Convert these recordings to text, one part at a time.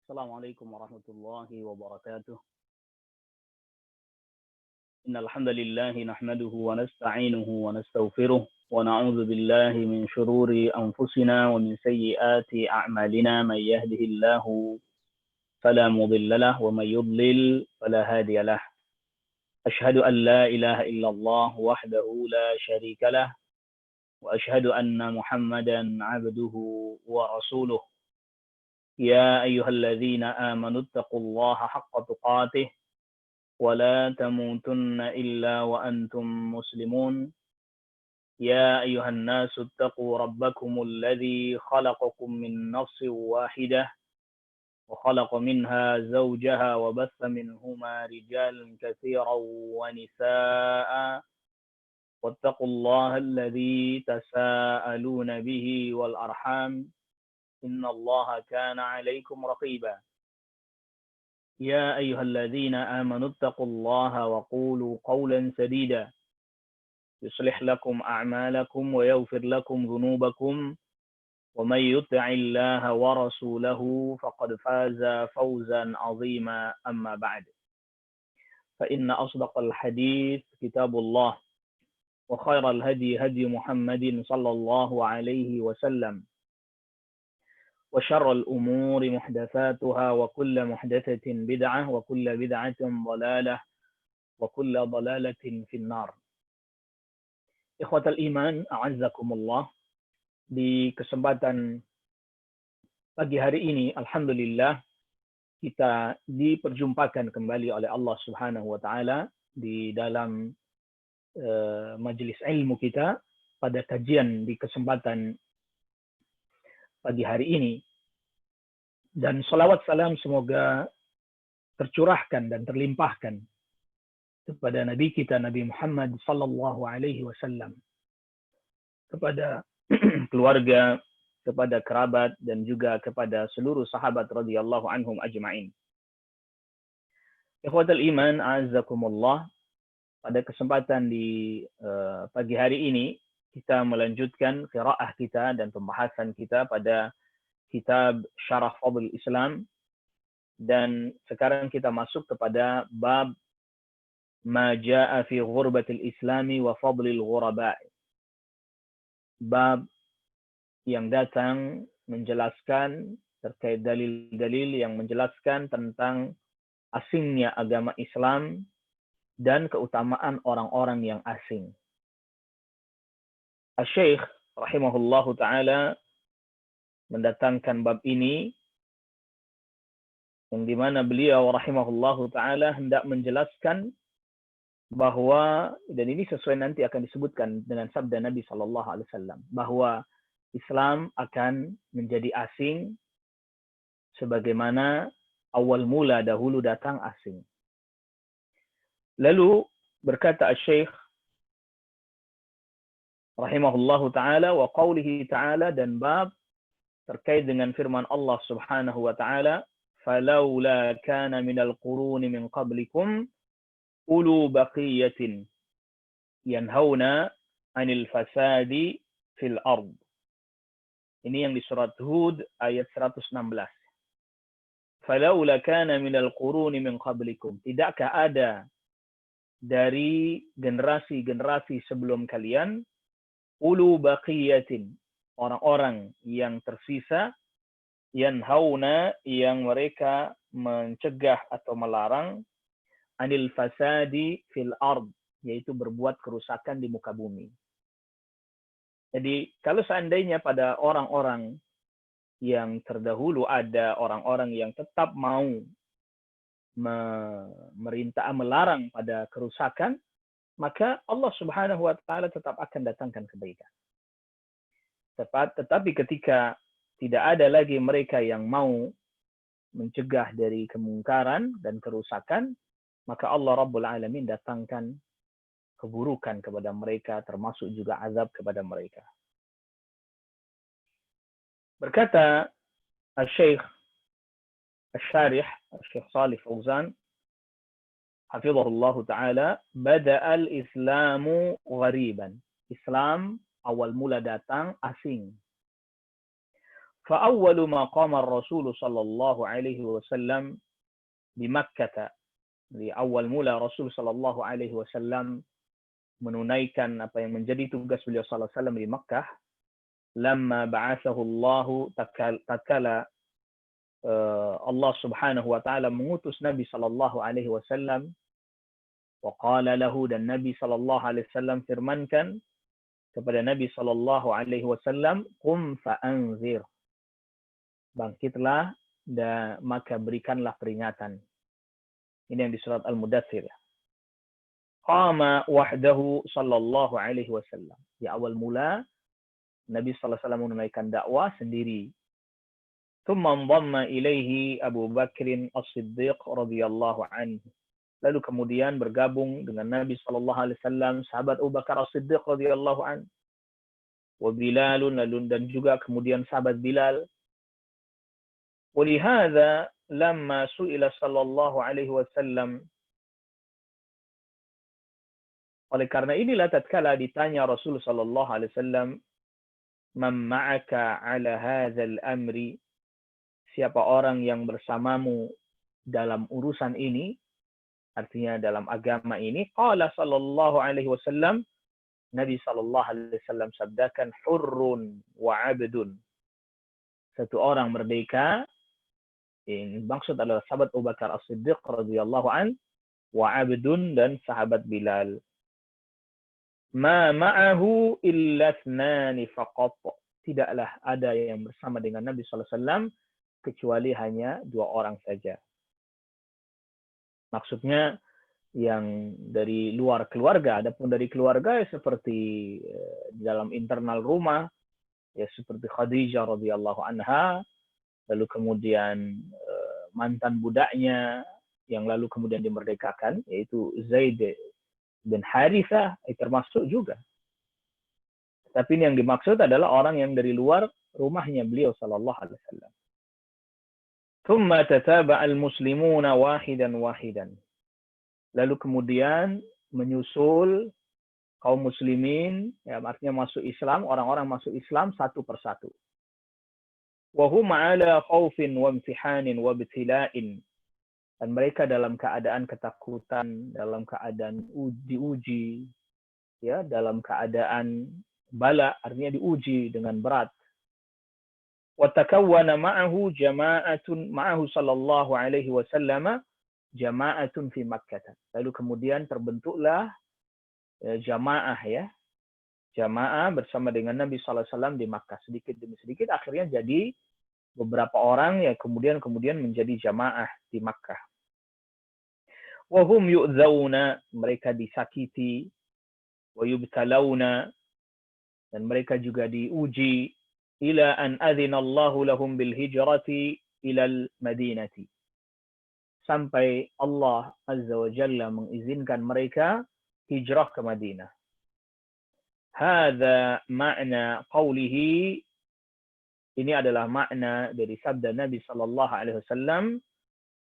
السلام عليكم ورحمة الله وبركاته. إن الحمد لله نحمده ونستعينه ونستغفره ونعوذ بالله من شرور أنفسنا ومن سيئات أعمالنا. من يهده الله فلا مضل له ومن يضلل فلا هادي له. أشهد أن لا إله إلا الله وحده لا شريك له وأشهد أن محمدا عبده ورسوله. يا أيها الذين آمنوا اتقوا الله حق تقاته ولا تموتن إلا وأنتم مسلمون. يا أيها الناس اتقوا ربكم الذي خلقكم من نفس واحدة وخلق منها زوجها وبث منهما رجالا كثيرا ونساء واتقوا الله الذي تساءلون به والأرحام إن الله كان عليكم رقيبا. يا أيها الذين آمنوا اتقوا الله وقولوا قولا سديدا يصلح لكم أعمالكم ويغفر لكم ذنوبكم ومن يطع الله ورسوله فقد فاز فوزا عظيما. أما بعد فإن أصدق الحديث كتاب الله وخير الهدي هدي محمد صلى الله عليه وسلم وشر الأمور محدثاتها وكل محدثة بدعة وكل بدعة ضلالة وكل ضلالة في النار. Ikhwatal iman, a'azzakumullah. Di kesempatan pagi hari ini, alhamdulillah, kita diperjumpakan kembali oleh Allah Subhanahu wa taala di dalam majelis ilmu kita pada kajian di kesempatan pagi hari ini, dan salawat salam semoga tercurahkan dan terlimpahkan kepada Nabi kita Nabi Muhammad sallallahu alaihi wasallam, kepada keluarga, kepada kerabat, dan juga kepada seluruh sahabat radhiyallahu anhum ajma'in. Ikhwatal iman, a'azzakumullah. Pada kesempatan di pagi hari ini kita melanjutkan qiraah kita dan pembahasan kita pada kitab Syarah Fadl Islam, dan sekarang kita masuk kepada bab ma jaa fi ghurbatil islami wa fadlil ghuraba. Bab yang datang menjelaskan terkait dalil-dalil yang menjelaskan tentang asingnya agama Islam dan keutamaan orang-orang yang asing. Asy-Syaikh rahimahullahu taala mendatangkan bab ini yang dimana beliau rahimahullahu taala hendak menjelaskan bahwa, dan ini sesuai nanti akan disebutkan dengan sabda Nabi sallallahu alaihi wasallam, bahwa Islam akan menjadi asing sebagaimana awal mula dahulu datang asing. Lalu berkata Asy-Syaikh rahimahullahu taala, wa qaulihi taala, dan bab terkait dengan firman Allah Subhanahu wa taala, falaula kana minal quruni min qablikum ulu baqiyatin yanhauna 'anil fasadi fil ard. Ini yang di surat Hud ayat 116. Falaula kana minal quruni min qablikum, tidakkah ada dari generasi-generasi sebelum kalian, ulu baqiyatin, orang-orang yang tersisa, yanhauna, yang mereka mencegah atau melarang, anil fasadi fil ard, yaitu berbuat kerusakan di muka bumi. Jadi kalau seandainya pada orang-orang yang terdahulu ada orang-orang yang tetap mau memerintah, melarang pada kerusakan, maka Allah Subhanahu wa taala tetap akan datangkan kebaikan. Tetapi ketika tidak ada lagi mereka yang mau mencegah dari kemungkaran dan kerusakan, maka Allah Rabbul Alamin datangkan keburukan kepada mereka, termasuk juga azab kepada mereka. Berkata Asy-Syaikh Asy-Syarih Syekh Shalih Fauzan hafizahullah taala, bada'al islamu ghariban. Islam awal mula datang asing. فأول ما قام الرسول صلى الله عليه وسلم بمكة. Di awal mula Rasul Shallallahu Alaihi Wasallam menunaikan apa yang menjadi tugas beliau Sallallahu Alaihi Wasallam di Makkah. Lamma ba'athahu Allah tatkala Allah Subhanahu Wa Taala mengutus Nabi Shallallahu Alaihi Wasallam. Wa qala lahu, dan Nabi Shallallahu Alaihi Wasallam firmankan kepada Nabi Shallallahu Alaihi Wasallam, qum fa'anzir, bangkitlah dan maka berikanlah peringatan. Ini yang di surat Al-Mudaththir. Qama wahdahu sallallahu alaihi wasallam. Di awal mula Nabi sallallahu alaihi wasallam menunaikan dakwah sendiri. Tsumma dhamma ilaihi Abu Bakr As-Siddiq radhiyallahu anhu. Lalu kemudian bergabung dengan Nabi sallallahu alaihi wasallam sahabat Abu Bakar As-Siddiq radhiyallahu anhu. Wa Bilal, lalu dan juga kemudian sahabat Bilal. Walihada lamma su'ila sallallahu alaihi wasallam, oleh karena inilah tatkala ditanya Rasul sallallahu alaihi wasallam, man ma'aka ala hadzal amri, siapa orang yang bersamamu dalam urusan ini, artinya dalam agama ini, qala sallallahu alaihi wasallam, Nabi sallallahu alaihi wasallam sabdakan, hurrun wa 'abdun, satu orang merdeka. Ini maksud adalah sahabat Abu Bakar As-Siddiq radhiyallahu an, wa 'abdun, dan sahabat Bilal. Ma ma'ahu illa ithnani faqat, tidaklah ada yang bersama dengan Nabi sallallahu alaihi wasallam kecuali hanya dua orang saja. Maksudnya yang dari luar keluarga. Adapun dari keluarga ya seperti dalam internal rumah, ya seperti Khadijah radhiyallahu anha, lalu kemudian mantan budaknya yang lalu kemudian dimerdekakan, yaitu Zaid bin Harithah, termasuk juga. Tapi ini yang dimaksud adalah orang yang dari luar rumahnya beliau sallallahu alaihi wasallam. Thumma tataba'a al-muslimuna wahidan wahidan. Lalu kemudian menyusul kaum muslimin, ya artinya masuk Islam, orang-orang masuk Islam satu persatu. وَهُمْ عَلَى خَوْفٍ وَامْتِحَانٍ وَابْتِلَاءٍ, dan mereka dalam keadaan ketakutan, dalam keadaan diuji, ya, dalam keadaan bala, artinya diuji dengan berat. وَتَكَوَّنَ مَعَهُ جَمَاعَةٌ مَعَهُ صلى الله عليه وسلم جَمَاعَةٌ فِي مَكَّةَ. Lalu kemudian terbentuklah jamaah, ya, jamaah bersama dengan Nabi sallallahu alaihi wasallam di Makkah, sedikit demi sedikit akhirnya jadi beberapa orang, ya kemudian menjadi jamaah di Makkah. Wahum yu'dzauna, mereka disakiti, wa yubtalauna, dan mereka juga diuji, ila an adzina Allahu lahum bil hijrati ila al madinati, sampai Allah azza wa jalla mengizinkan mereka hijrah ke Madinah. Hadza makna qawlihi, ini adalah makna dari sabda Nabi sallallahu alaihi wasallam,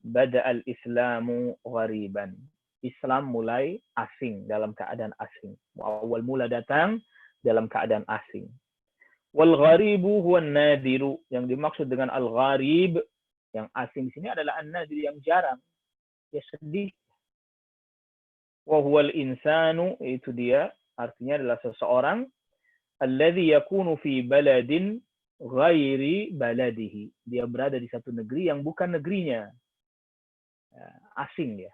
bada'al islamu ghariban. Islam mulai asing, dalam keadaan asing. Awal mula datang dalam keadaan asing. Wal gharibu huwa an-nadiru, yang dimaksud dengan al-gharib yang asing di sini adalah an-nadir, yang jarang, ya sedih. Wa huwal insanu, itu dia, artinya adalah seseorang, alladzi yakunu fi baladin ghairi baladihi, dia berada di satu negeri yang bukan negerinya, asing ya.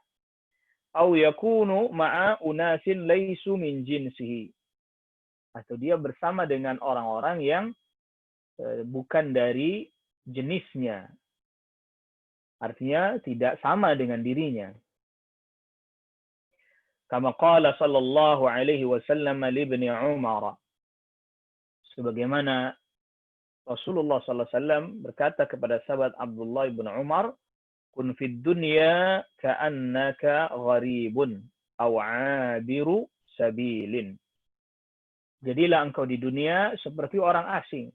Au yakunu ma'a unasin laisu min jinsihi, atau dia bersama dengan orang-orang yang bukan dari jenisnya, artinya tidak sama dengan dirinya. Kama qala sallallahu alaihi wasallam li ibni Umar, sebagaimana Rasulullah sallallahu alaihi wasallam berkata kepada sahabat Abdullah bin Umar, kun fid dunya ka'annaka gharibun aw 'abiru sabilin. Jadilah engkau di dunia seperti orang asing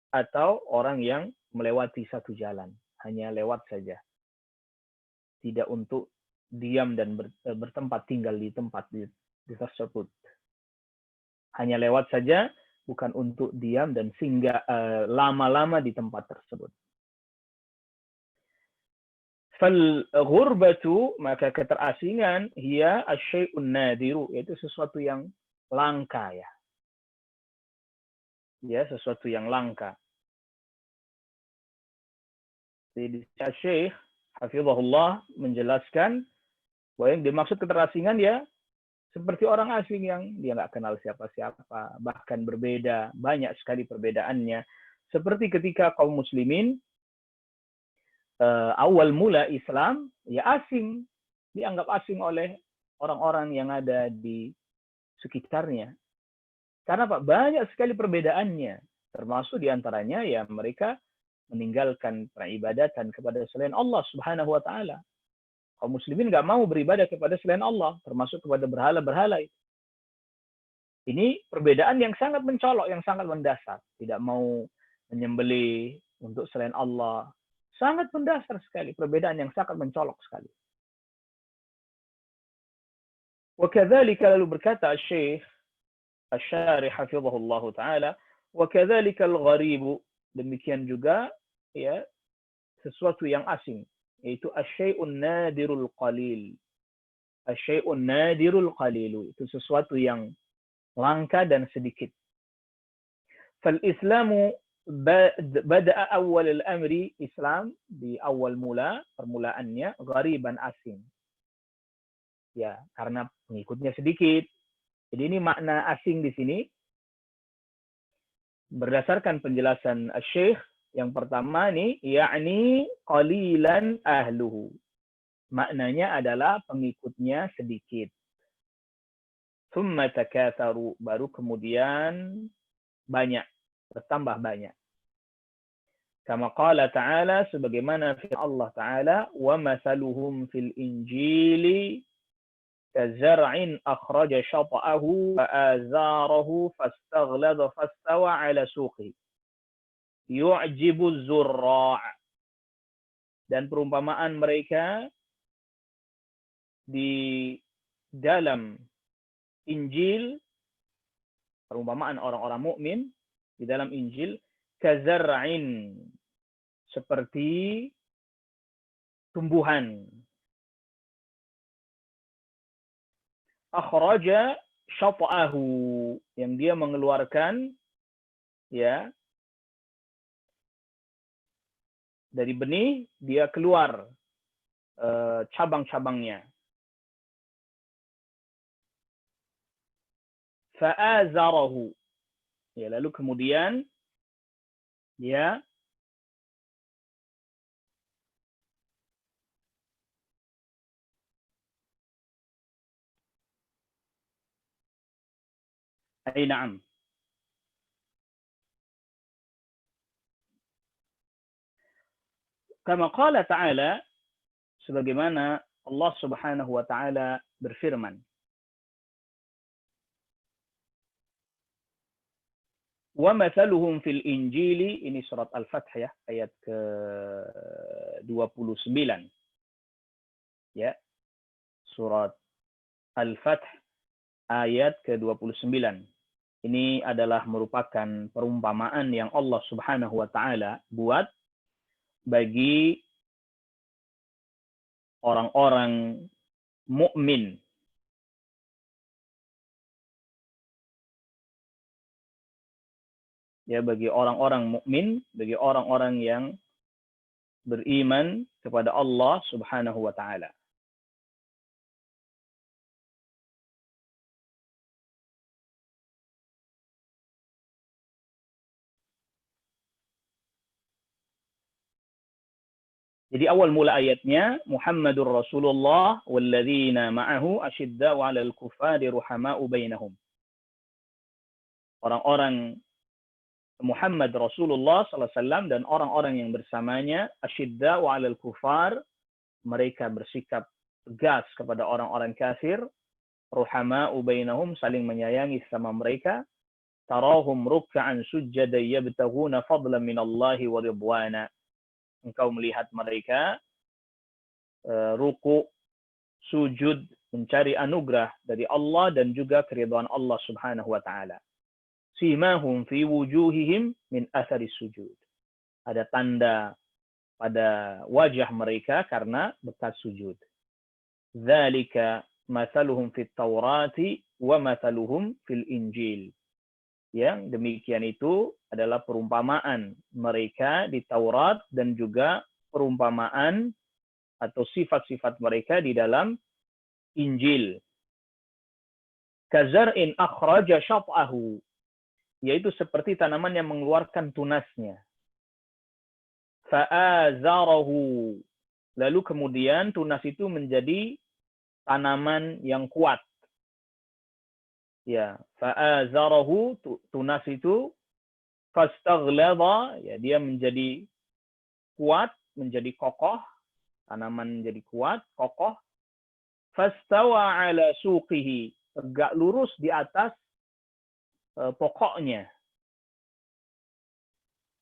atau orang yang melewati satu jalan, hanya lewat saja. Tidak untuk diam dan bertempat tinggal di tempat di tersebut. Hanya lewat saja bukan untuk diam dan singgah lama-lama di tempat tersebut. Fal ghurbatu, maka keterasingan, hiya asyai'un nadiru, yaitu sesuatu yang langka ya. Ya, sesuatu yang langka. Jadi Syekh hafizahullah menjelaskan bahwa yang dimaksud keterasingan ya seperti orang asing yang dia nggak kenal siapa-siapa, bahkan berbeda, banyak sekali perbedaannya. Seperti ketika kaum muslimin awal mula Islam, ya asing. Dianggap asing oleh orang-orang yang ada di sekitarnya. Karena Pak, banyak sekali perbedaannya. Termasuk diantaranya ya mereka meninggalkan peribadatan kepada selain Allah Subhanahu wa Ta'ala. Kaum muslimin nggak mau beribadah kepada selain Allah, termasuk kepada berhala-berhala. Ini perbedaan yang sangat mencolok, yang sangat mendasar. Tidak mau menyembelih untuk selain Allah. Sangat mendasar sekali, perbedaan yang sangat mencolok sekali. وكذلك lalu berkata Syekh Asy-Syarih hafizahullah taala, وكذلك الغريب, demikian juga ya sesuatu yang asing, yaitu asyai'un nadirul qalil. Asyai'un nadirul qalil itu sesuatu yang langka dan sedikit. Fal Islamu bada'a awal al-amri, Islam di awal mula, permulaannya ghariban asing. Ya, karena pengikutnya sedikit. Jadi ini makna asing di sini berdasarkan penjelasan Syekh yang pertama nih, yakni qalilan ahluhu. Maknanya adalah pengikutnya sedikit. Tsumma takatsaru, baru kemudian banyak, bertambah banyak. Kama qala ta'ala, sebagaimana firman Allah Ta'ala, wa mathaluhum fil injili kazar'in akhraja shata'ahu fa'azarahu fastaghlada fastawa 'ala suqihi yu'jibu zurra'. Dan perumpamaan mereka di dalam Injil, perumpamaan orang-orang mukmin di dalam Injil, kazar'in, seperti tumbuhan. Akhraja syata'ahu, yang dia mengeluarkan ya dari benih, dia keluar cabang-cabangnya. Fa'azarahu, ya lalu kemudian dia na'am. Kama qala ta'ala, sebagaimana Allah Subhanahu wa Ta'ala berfirman, wa mathaluhum fil injili, ini surat Al-Fath ya, ayat ke-29. Ya. Surat Al-Fath ayat ke-29. Ini adalah merupakan perumpamaan yang Allah Subhanahu wa Ta'ala buat bagi orang-orang mukmin. Ya, bagi orang-orang mukmin, bagi orang-orang yang beriman kepada Allah Subhanahu wa Ta'ala. Jadi awal mula ayatnya, Muhammadur Rasulullah walladzina ma'ahu asyidda'u 'alal kuffari ruhama'u bainahum. Orang-orang Muhammad Rasulullah sallallahu alaihi wasallam dan orang-orang yang bersamanya asyidda'u 'alal kuffar, mereka bersikap tegas kepada orang-orang kafir, ruhama'u bainahum, saling menyayangi sama mereka, tarahum ruk'an sujjadan yabtaghuna fadlan minallahi wa ridwana. Engkau melihat mereka ruku, sujud, mencari anugerah dari Allah dan juga keridhaan Allah Subhanahu wa Ta'ala. simahum fi wujuhihim min athari sujud. Ada tanda pada wajah mereka karena bekas sujud. Dzalika mathaluhum fit Taurati wa mathaluhum fil Injil. Yang demikian itu adalah perumpamaan mereka di Taurat dan juga perumpamaan atau sifat-sifat mereka di dalam Injil. Kazar'in akhraja syat'ahu, yaitu seperti tanaman yang mengeluarkan tunasnya. Fa'azarahu, lalu kemudian tunas itu menjadi tanaman yang kuat. Ya, fa'azarahu, tunas itu, fastaghlaba, ya, dia menjadi kuat, menjadi kokoh, tanaman menjadi kuat, kokoh. Fastawa ala suqihi, tegak lurus di atas pokoknya.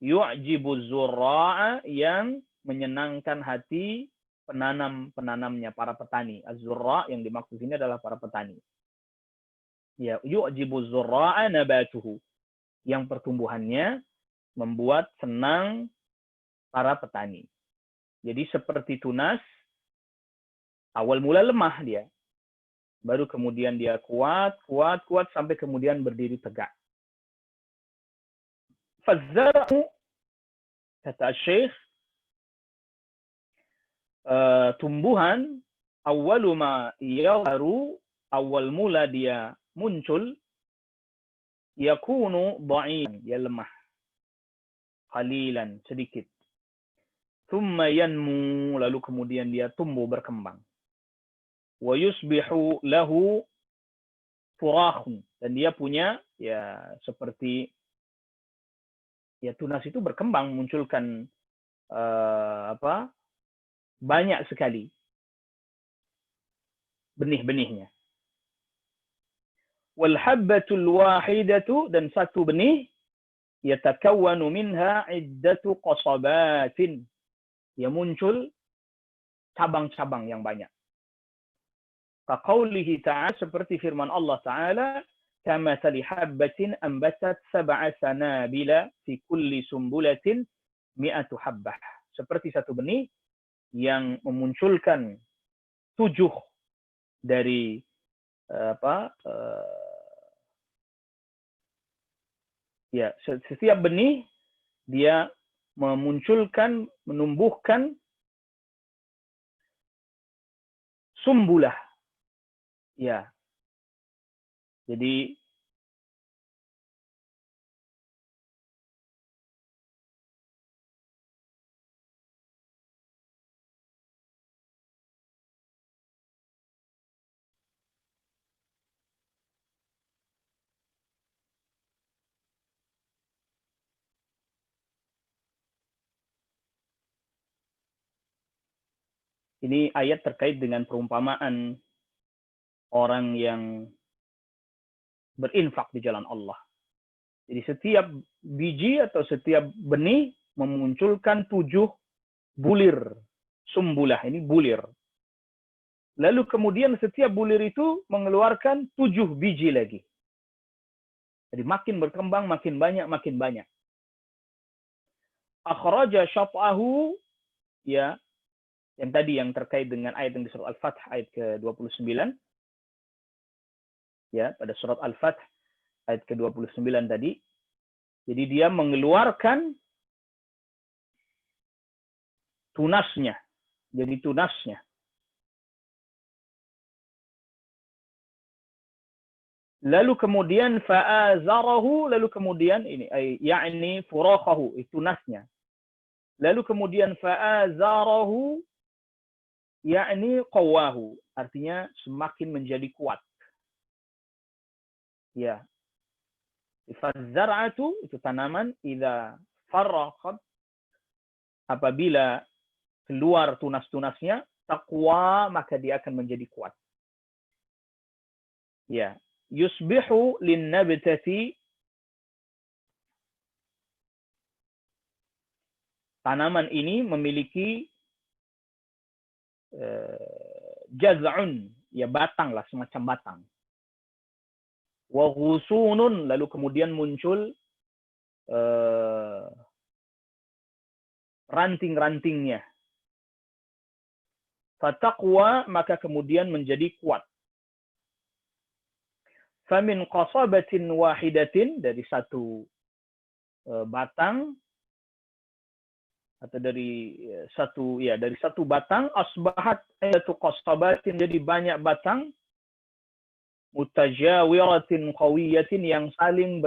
Yu'jibu zurra'a, yang menyenangkan hati penanam-penanamnya, para petani. Az-zurra' yang dimaksud ini adalah para petani. Ya, yu'jibu zurra'a nabatuhu, yang pertumbuhannya membuat senang para petani. Jadi seperti tunas, awal mula lemah dia. Baru kemudian dia kuat sampai kemudian berdiri tegak. Fazara'u, kata Syekh, tumbuhan awaluma yadharu, awal mula dia muncul, yakunu dha'ifan, dia lemah, qalilan, sedikit. Thumma yanmu, lalu kemudian dia tumbuh berkembang. Wa yusbihu lahu furakhun, dan dia punya ya seperti ya tunas itu berkembang, munculkan banyak sekali benih-benihnya. Wal habbatul wahidatu, dan satu benih, yatakawwanu minha iddatu qasabatin, ya muncul cabang-cabang yang banyak. Kaqaulihi ta'ala, seperti firman Allah Ta'ala, kamathali habbatin ambatat sab'a sanabila fi kulli sumbulatin mi'atu habbah. Seperti satu benih yang memunculkan 7 dari ya, setiap benih dia memunculkan, menumbuhkan sumbulah. Ya. Jadi ini ayat terkait dengan perumpamaan orang yang berinfak di jalan Allah. Jadi setiap biji atau setiap benih memunculkan 7 bulir sumbulah, ini bulir. Lalu kemudian setiap bulir itu mengeluarkan 7 biji lagi. Jadi makin berkembang, makin banyak, makin banyak. Akhraja syat'ahu, ya, yang tadi yang terkait dengan ayat yang di surat Al-Fath ayat ke-29. Ya, pada surat Al-Fath ayat ke-29 tadi. Jadi dia mengeluarkan tunasnya. Jadi tunasnya. Lalu kemudian fa'azarahu, lalu kemudian ini yakni furakhahu, tunasnya. Lalu kemudian fa'azarahu yakni qawahu, artinya semakin menjadi kuat. Ya. Fazar'atu, itu tanaman, idza farraqat, apabila keluar tunas-tunasnya, taqwa, maka dia akan menjadi kuat. Ya. Yusbihu linnabtati, tanaman ini memiliki jaz'un, ya batang lah, semacam batang. Wa ghusunun, lalu kemudian muncul ranting-rantingnya. Fataqwa, maka kemudian menjadi kuat. Famin qasabatin wahidatin, dari satu batang, atau dari satu batang, asbahat ayatu qasabatin, jadi banyak batang, mutajawiratin qawiyatin, yang saling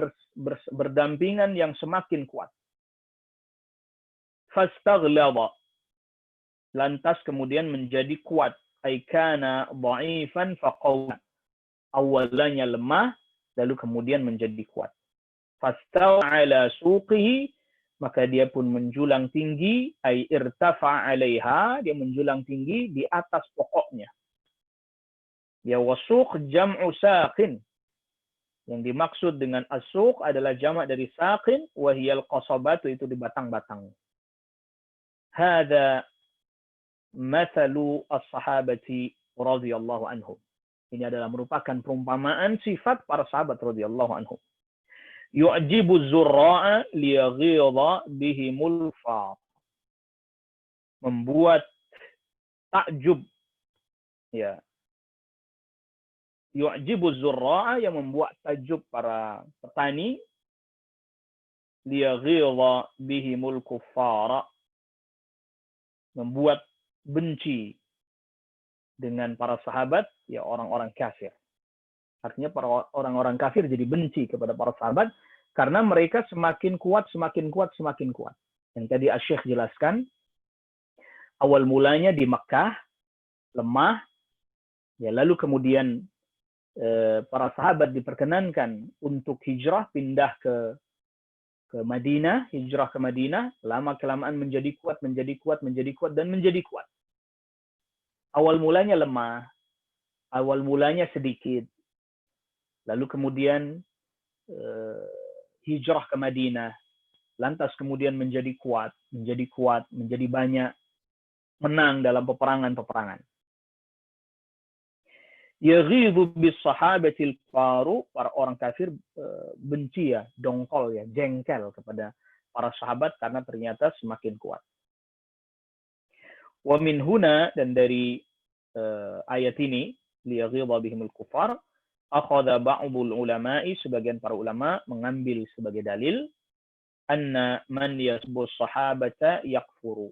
berdampingan, yang semakin kuat. Fastaghlaba, lantas kemudian menjadi kuat. Aikana dha'ifan faqawna, awalnya lemah, lalu kemudian menjadi kuat. Fastawa ala suqihi, maka dia pun menjulang tinggi, ay irtafa 'alaiha, dia menjulang tinggi di atas pokoknya. Ya, wasuq jam'u saqin, yang dimaksud dengan as-suq adalah jamak dari saqin, wa hiyal qasabatu, itu di batang-batang. Hadza mathalu as-sahabati radhiyallahu anhum. Ini adalah merupakan perumpamaan sifat para sahabat radhiyallahu anhum. Yu'jibu zurra'a liyaghidha bihimul faq, membuat takjub, ya, yu'jibu zurra'a, yang membuat takjub para petani, liyaghidha bihimul kuffara, membuat benci dengan para sahabat, ya, orang-orang kafir. Artinya para orang-orang kafir jadi benci kepada para sahabat karena mereka semakin kuat, semakin kuat, semakin kuat. Yang tadi Asy-Syaikh jelaskan, awal mulanya di Mekkah lemah, ya, lalu kemudian para sahabat diperkenankan untuk hijrah, pindah ke Madinah, hijrah ke Madinah, lama kelamaan menjadi kuat, menjadi kuat, menjadi kuat, dan menjadi kuat. Awal mulanya lemah, awal mulanya sedikit, lalu kemudian hijrah ke Madinah, lantas kemudian menjadi kuat, menjadi banyak, menang dalam peperangan-peperangan. Yaghidhu bis sahabatil faru, para orang kafir benci, ya, dongkol, ya, jengkel kepada para sahabat karena ternyata semakin kuat. Wa min huna, dan dari ayat ini, liyaghidha bihimul kufar, akhadha ba'dul ulama'i, sebagian para ulama mengambil sebagai dalil, anna man yasbu sahabata yakfuru,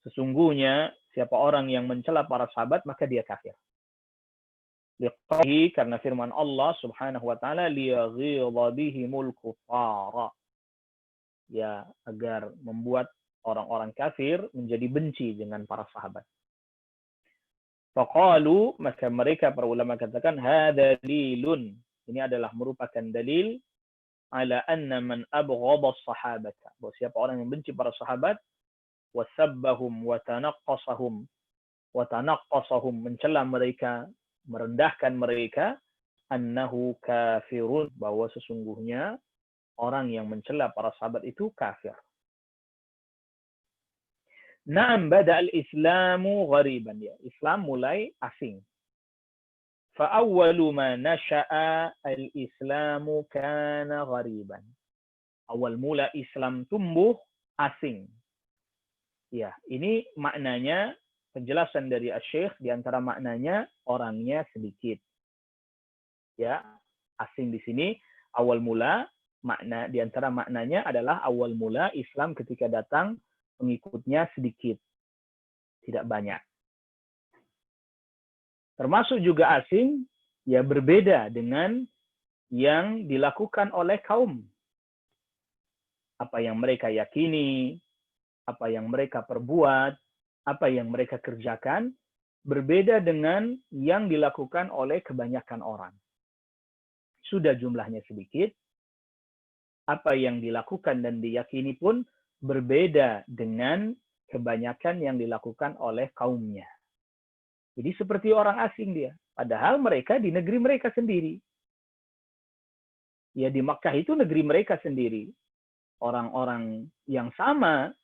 sesungguhnya siapa orang yang mencela para sahabat maka dia kafir. Liqaulihi, karena firman Allah Subhanahu wa taala, liyaghidha bihimul kufara, ya, agar membuat orang-orang kafir menjadi benci dengan para sahabat. Faqalu, maka mereka para ulama katakan, hadza dalilun, ini adalah merupakan dalil, ala anna man abghadha as-sahabata, bahwa siapa orang yang benci para sahabat, wasabbahum wa tanaqqasahum, mencela mereka, merendahkan mereka, annahu kafirun, bahwa sesungguhnya orang yang mencela para sahabat itu kafir. Na'am bada al-islamu ghariban, ya, Islam mulai asing. Fa awwalu ma nasha'a al-islamu kana ghariban. Awal mula Islam tumbuh asing. Ya, ini maknanya, penjelasan dari Asy-Syaikh, di antara maknanya orangnya sedikit. Ya, asing di sini awal mula, makna di antara maknanya adalah awal mula Islam ketika datang pengikutnya sedikit, tidak banyak. Termasuk juga asing, ya, berbeda dengan yang dilakukan oleh kaum. Apa yang mereka yakini, apa yang mereka perbuat, apa yang mereka kerjakan, berbeda dengan yang dilakukan oleh kebanyakan orang. Sudah jumlahnya sedikit, apa yang dilakukan dan diyakini pun berbeda dengan kebanyakan yang dilakukan oleh kaumnya. Jadi seperti orang asing dia, padahal mereka di negeri mereka sendiri. Ya, di Makkah itu negeri mereka sendiri. Orang-orang yang sama,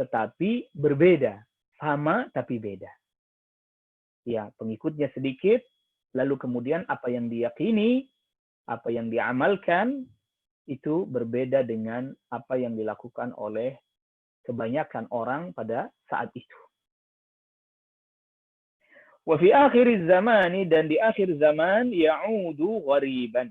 tetapi berbeda. Sama tapi beda. Ya, pengikutnya sedikit, lalu kemudian apa yang diyakini, apa yang diamalkan itu berbeda dengan apa yang dilakukan oleh kebanyakan orang pada saat itu. Wa fi akhir zamani, dan di akhir zaman, ya'udu ghariban,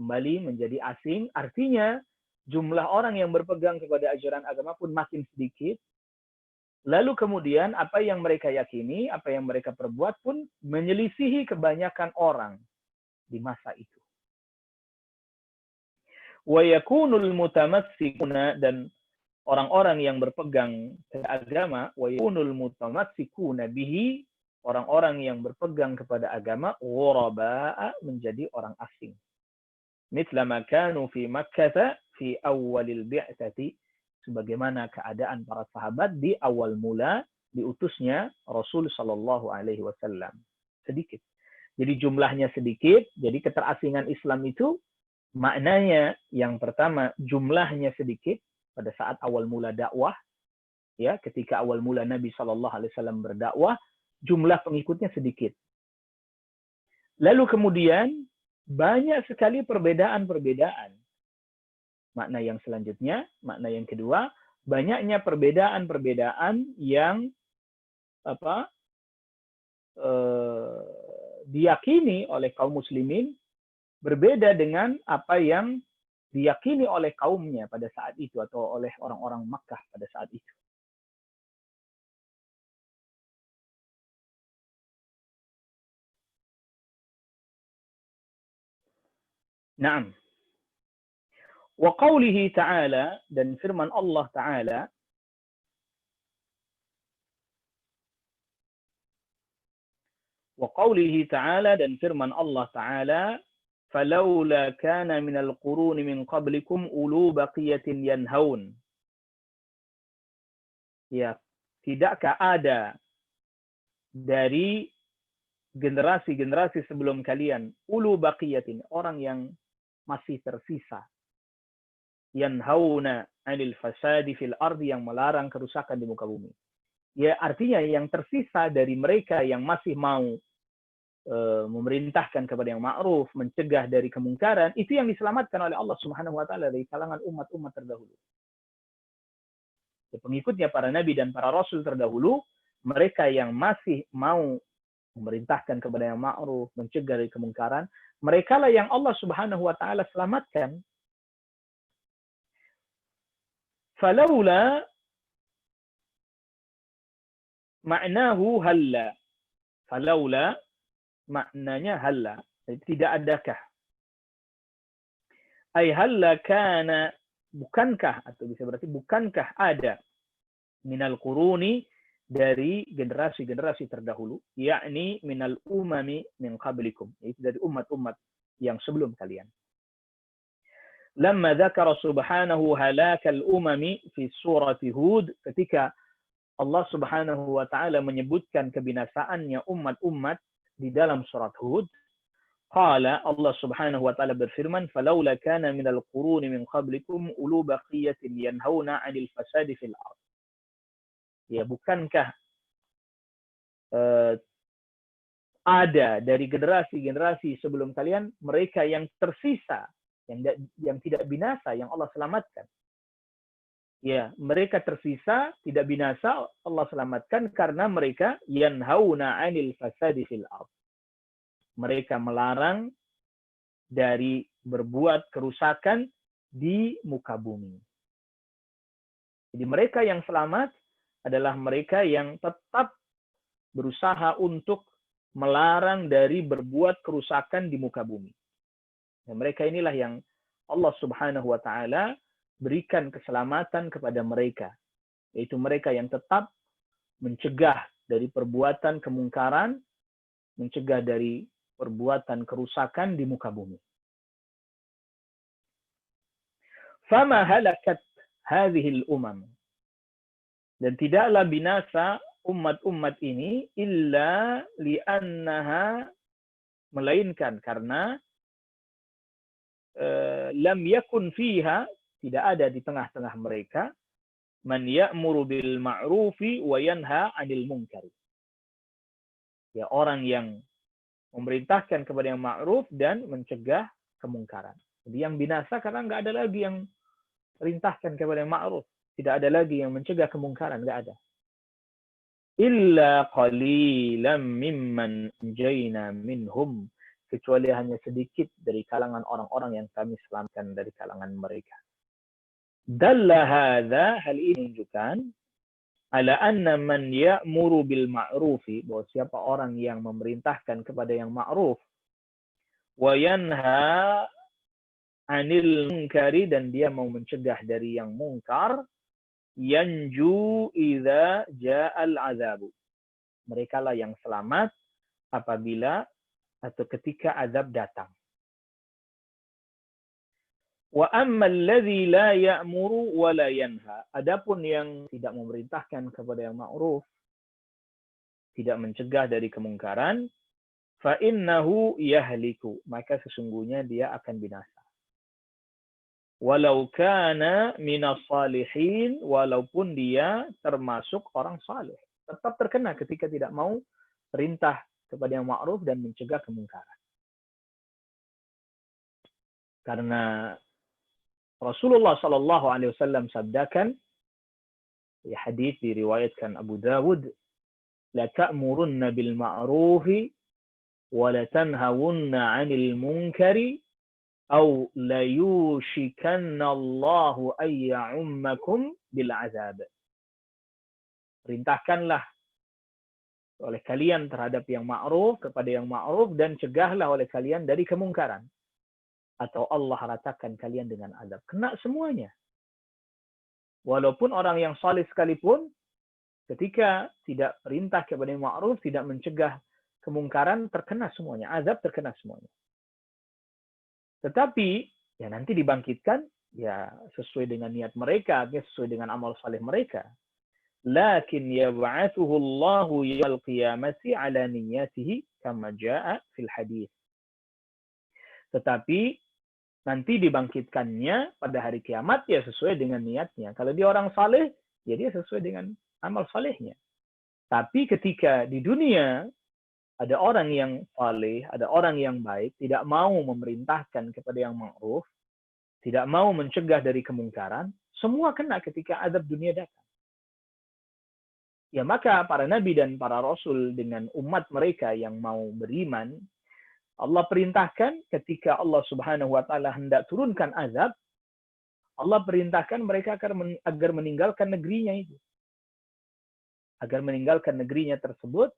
kembali menjadi asing. Artinya jumlah orang yang berpegang kepada ajaran agama pun makin sedikit. Lalu kemudian apa yang mereka yakini, apa yang mereka perbuat pun menyelisihi kebanyakan orang di masa itu. Wa yakunul mutamassikuna, dan orang-orang yang berpegang kepada agama, wa yakunul mutamassikuna bihi, orang-orang yang berpegang kepada agama, ghuraba, menjadi orang asing. Mithla ma kanu fi Makkah fi awalil bi'tsati, sebagaimana keadaan para sahabat di awal mula diutusnya Rasul sallallahu alaihi wasallam. Sedikit. Jadi jumlahnya sedikit, jadi keterasingan Islam itu maknanya yang pertama jumlahnya sedikit pada saat awal mula dakwah, ya, ketika awal mula Nabi sallallahu alaihi wasallam berdakwah, jumlah pengikutnya sedikit. Lalu kemudian banyak sekali perbedaan-perbedaan. Makna yang selanjutnya, makna yang kedua, banyaknya perbedaan-perbedaan yang diyakini oleh kaum muslimin berbeda dengan apa yang diyakini oleh kaumnya pada saat itu atau oleh orang-orang Makkah pada saat itu. Naam. Wa qawlihi ta'ala, dan firman Allah Ta'ala, wa qawlihi ta'ala, dan firman Allah Ta'ala, فَلَوْلَا كَانَ مِنَ الْقُرُونِ مِنْ قَبْلِكُمْ أُولُو بَقِيَّةٍ يَنْهَوْنَ. Ya, tidakkah ada dari generasi-generasi sebelum kalian, ulu baqiyatin, orang yang masih tersisa, yanhauna 'anil fasadi fil ardi, yang melarang kerusakan di muka bumi. Ya, artinya yang tersisa dari mereka yang masih mau memerintahkan kepada yang ma'ruf, mencegah dari kemungkaran, itu yang diselamatkan oleh Allah Subhanahu wa taala dari kalangan umat-umat terdahulu. Ya, pengikutnya para nabi dan para rasul terdahulu, mereka yang masih mau memerintahkan kepada yang ma'ruf, mencegah dari kemungkaran, mereka lah yang Allah Subhanahu wa taala selamatkan. Falaula, ma'nahu halla. Falaula maknanya halla, tidak adakah. Ay halla kana, bukankah, atau bisa berarti bukankah ada, minal quruni, dari generasi-generasi terdahulu, yakni minal umami min qablikum, yaitu dari umat-umat yang sebelum kalian. Lamma dzakara subhanahu halakal umami fi surati Hud, ketika Allah Subhanahu wa taala menyebutkan kebinasaannya umat-umat di dalam surat Hud, qala, Allah Subhanahu wa taala berfirman, falaula kana minal quruni min qablikum ulu baqiyatin yanhauna 'anil fasadi fil ardh. Ya, bukankah ada dari generasi-generasi sebelum kalian mereka yang tersisa, yang tidak binasa, yang Allah selamatkan. Ya, mereka tersisa, tidak binasa, Allah selamatkan karena mereka yanhauna 'anil fasadi fil ardh. Mereka melarang dari berbuat kerusakan di muka bumi. Jadi mereka yang selamat adalah mereka yang tetap berusaha untuk melarang dari berbuat kerusakan di muka bumi. Dan mereka inilah yang Allah Subhanahu wa taala berikan keselamatan kepada mereka, yaitu mereka yang tetap mencegah dari perbuatan kemungkaran, mencegah dari perbuatan kerusakan di muka bumi. Fama halakat hadhil umam, dan tidaklah binasa umat-umat ini illa li'annaha, melainkan karena lam yakun fiha, tidak ada di tengah-tengah mereka, man ya'muru bil ma'rufi wa yanha 'anil munkar. Ya, orang yang memerintahkan kepada yang ma'ruf dan mencegah kemungkaran. Jadi yang binasa karena nggak ada lagi yang perintahkan kepada yang ma'ruf. Tidak ada lagi yang mencegah kemungkaran, nggak ada. Illa qalilan mimman anjayna minhum. Kecuali hanya sedikit dari kalangan orang-orang yang kami selamatkan dari kalangan mereka. Dalla hadza, hal ini menunjukkan ala anna man ya'muru bil ma'rufi, bahwa siapa orang yang memerintahkan kepada yang ma'ruf, wa yanha 'anil munkari, dan dia mau mencegah dari yang mungkar, yanju idza ja'al azabu. Mereka lah yang selamat apabila atau ketika azab datang. Wa ammal ladzi la ya'muru wa la yanha. Adapun yang tidak memerintahkan kepada yang ma'ruf, tidak mencegah dari kemungkaran, fa innahu yahliku, maka sesungguhnya dia akan binasa. Walau kana minas salihin, walaupun dia termasuk orang saleh, tetap terkena ketika tidak mau perintah kepada yang ma'ruf dan mencegah kemungkaran. Karena Rasulullah Shallallahu Alaihi Wasallam sabdakan, ya hadis diriwayatkan Abu Dawud, la ta'murunna bil ma'rufi wa la tanhawunna 'anil munkari aw la yushikanna Allahu ay ya'ummakum bil 'adzab. Perintahkanlah oleh kalian terhadap yang ma'ruf, kepada yang ma'ruf, dan cegahlah oleh kalian dari kemungkaran, atau Allah ratakan kalian dengan azab. Kena semuanya. Walaupun orang yang saleh sekalipun, ketika tidak perintah kepada yang ma'ruf, tidak mencegah kemungkaran, terkena semuanya. Azab terkena semuanya. Tetapi, ya nanti dibangkitkan, ya sesuai dengan niat mereka, sesuai dengan amal saleh mereka. Lakin yab'atsuhu Allahu yawmal qiyamati ala niyyatihi kama jaa'a fil hadits. Tetapi nanti dibangkitkannya pada hari kiamat ya sesuai dengan niatnya. Kalau dia orang saleh, ya dia sesuai dengan amal salehnya. Tapi ketika di dunia ada orang yang saleh, ada orang yang baik, tidak mau memerintahkan kepada yang ma'ruf, tidak mau mencegah dari kemungkaran, semua kena ketika azab dunia datang. Ya maka para nabi dan para rasul dengan umat mereka yang mau beriman, Allah perintahkan ketika Allah Subhanahu wa taala hendak turunkan azab, Allah perintahkan mereka agar meninggalkan negerinya itu. Agar meninggalkan negerinya tersebut,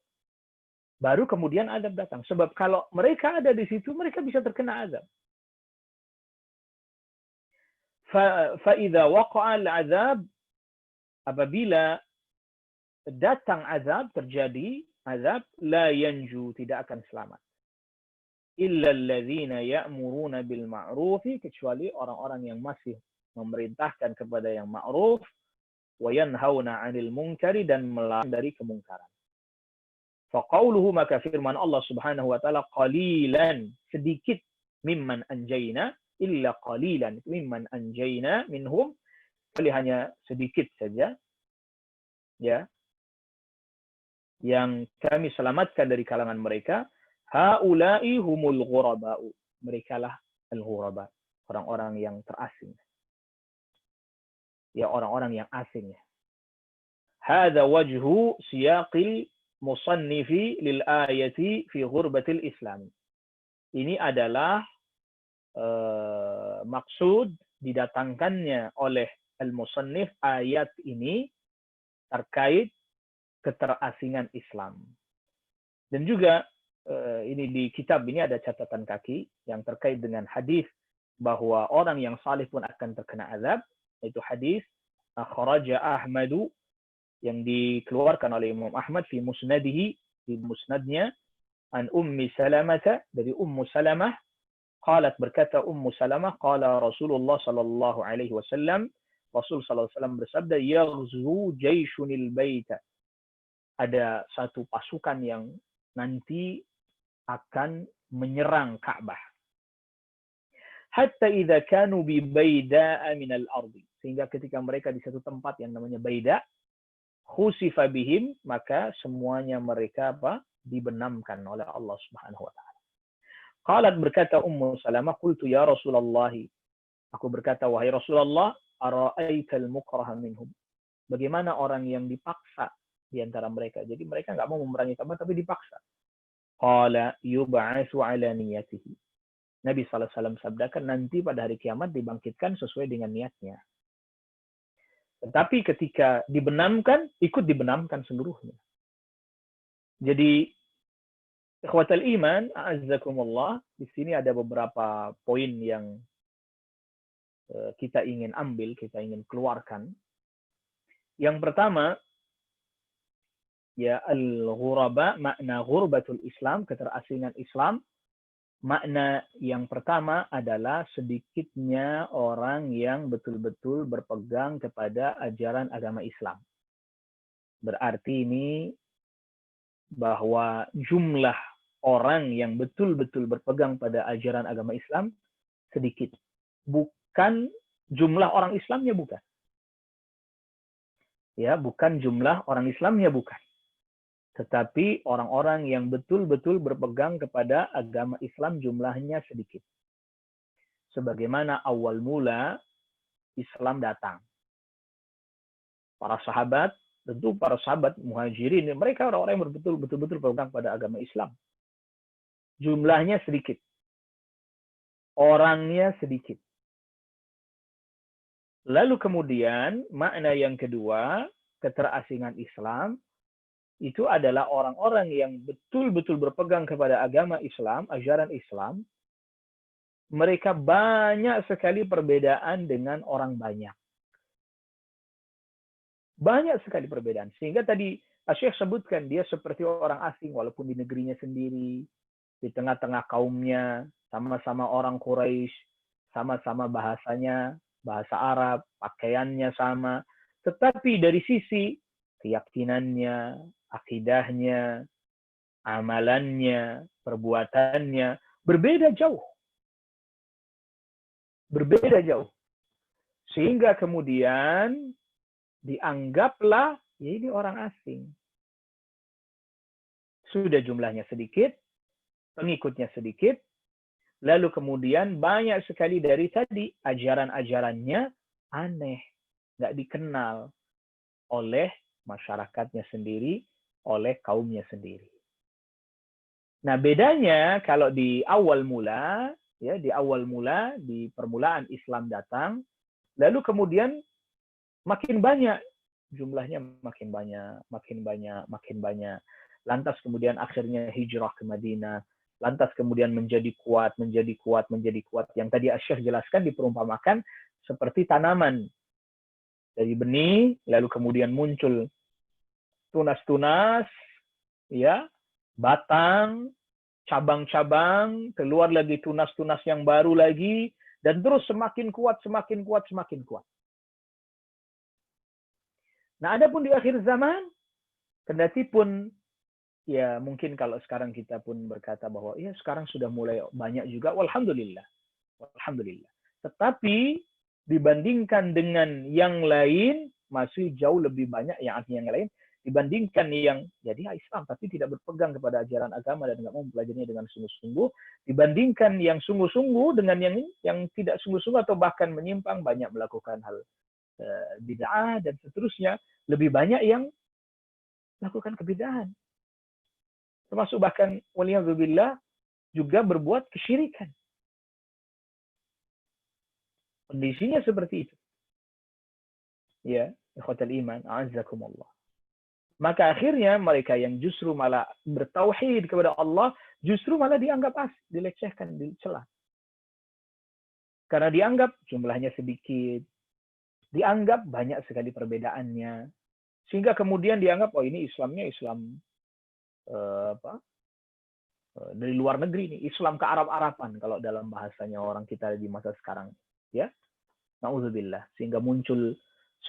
baru kemudian azab datang. Sebab kalau mereka ada di situ, mereka bisa terkena azab. Fa idza waqa'a al-azab, apabila datang azab, terjadi azab, la yanju, tidak akan selamat. Illa alladzina ya'muruna bil ma'rufi, kecuali orang-orang yang masih memerintahkan kepada yang ma'ruf, wa yanhauna 'anil munkari, dan melarang dari kemungkaran. Fa qauluhu, maka firman Allah Subhanahu wa taala, qalilan, sedikit, mimman anjayna, illa qalilan mimman anjayna minhum, kali hanya sedikit saja ya yang kami selamatkan dari kalangan mereka. Haula'i humul ghuraba'u. Mereka lah al-ghuraba, orang-orang yang terasing. Ya, orang-orang yang asing. Hadza wajhu siyaqil musannifi lil ayati fi ghurbatil Islam. Ini adalah maksud didatangkannya oleh al-musannif ayat ini terkait keterasingan Islam. Dan juga ini di kitab ini ada catatan kaki yang terkait dengan hadis bahwa orang yang salih pun akan terkena azab, yaitu hadis akhraja Ahmadu, yang dikeluarkan oleh Imam Ahmad fi musnadihi, di musnadnya, an Ummi Salamah, dari Ummu Salamah, qalat, berkata Ummu Salamah, qala Rasulullah sallallahu alaihi wasallam, Rasul sallallahu alaihi wasallam bersabda, yaghzu jayshunil baita, ada satu pasukan yang nanti akan menyerang Ka'bah. Hatta idza kanu bi bayda'a min al-ardi, sehingga ketika mereka di satu tempat yang namanya Baida, khusifa bihim, maka semuanya mereka dibenamkan oleh Allah Subhanahu wa taala. Qalat, berkata Ummu Salamah, qultu ya Rasulullah, aku berkata, wahai Rasulullah, ara'aital mukraha minhum. Bagaimana orang yang dipaksa di antara mereka? Jadi mereka nggak mau memerangi Ka'bah tapi dipaksa. Qala yub'atsu ala niyatihi. Nabi SAW sabdakan, nanti pada hari kiamat dibangkitkan sesuai dengan niatnya. Tetapi ketika dibenamkan, ikut dibenamkan seluruhnya. Jadi, ikhwatal iman, a'azzakumullah, di sini ada beberapa poin yang kita ingin ambil, kita ingin keluarkan. Yang pertama, ya al-ghuraba, makna ghurbatul Islam, keterasingan Islam. Makna yang pertama adalah sedikitnya orang yang betul-betul berpegang kepada ajaran agama Islam. Berarti ini bahwa jumlah orang yang betul-betul berpegang pada ajaran agama Islam sedikit. Bukan jumlah orang Islamnya, bukan. Ya, bukan jumlah orang Islamnya, bukan. Tetapi orang-orang yang betul-betul berpegang kepada agama Islam jumlahnya sedikit. Sebagaimana awal mula Islam datang. Para sahabat, tentu para sahabat muhajirin, mereka orang-orang yang betul-betul berpegang pada agama Islam. Jumlahnya sedikit. Orangnya sedikit. Lalu kemudian makna yang kedua, keterasingan Islam, itu adalah orang-orang yang betul-betul berpegang kepada agama Islam, ajaran Islam. Mereka banyak sekali perbedaan dengan orang banyak. Banyak sekali perbedaan. Sehingga tadi Syekh sebutkan dia seperti orang asing walaupun di negerinya sendiri, di tengah-tengah kaumnya, sama-sama orang Quraisy, sama-sama bahasanya, bahasa Arab, pakaiannya sama. Tetapi dari sisi keyakinannya, akidahnya, amalannya, perbuatannya, berbeda jauh. Berbeda jauh. Sehingga kemudian dianggaplah, ya ini orang asing. Sudah jumlahnya sedikit, pengikutnya sedikit, lalu kemudian banyak sekali dari tadi ajaran-ajarannya aneh, nggak dikenal oleh masyarakatnya sendiri, oleh kaumnya sendiri. Nah, bedanya kalau di awal mula, ya di awal mula, di permulaan Islam datang, lalu kemudian makin banyak jumlahnya, makin banyak. Lantas kemudian akhirnya hijrah ke Madinah. Lantas kemudian menjadi kuat. Yang tadi Syekh jelaskan diperumpamakan seperti tanaman. Dari benih, lalu kemudian muncul tunas-tunas, ya, batang, cabang-cabang, keluar lagi tunas-tunas yang baru lagi, dan terus semakin kuat. Nah, adapun di akhir zaman, kendati pun, ya mungkin kalau sekarang kita pun berkata bahwa ya sekarang sudah mulai banyak juga, walhamdulillah. Tetapi dibandingkan dengan yang lain, masih jauh lebih banyak yang lain, dibandingkan yang jadi Islam tapi tidak berpegang kepada ajaran agama dan tidak mau mempelajarinya dengan sungguh-sungguh, dibandingkan yang sungguh-sungguh dengan yang tidak sungguh-sungguh atau bahkan menyimpang, banyak melakukan hal bid'ah dan seterusnya, lebih banyak yang melakukan kebid'ahan. Termasuk bahkan waliyadzubillah juga berbuat kesyirikan. Kondisinya seperti itu. Ya, ikhwatal iman, a'azzakumullah. Maka akhirnya mereka yang justru malah bertauhid kepada Allah, justru malah dianggap dilecehkan, dicela. Karena dianggap jumlahnya sedikit, dianggap banyak sekali perbedaannya, sehingga kemudian dianggap, oh ini Islamnya Islam dari luar negeri nih, Islam ke Arab-Araban kalau dalam bahasanya orang kita di masa sekarang, ya. Nauzubillah, sehingga muncul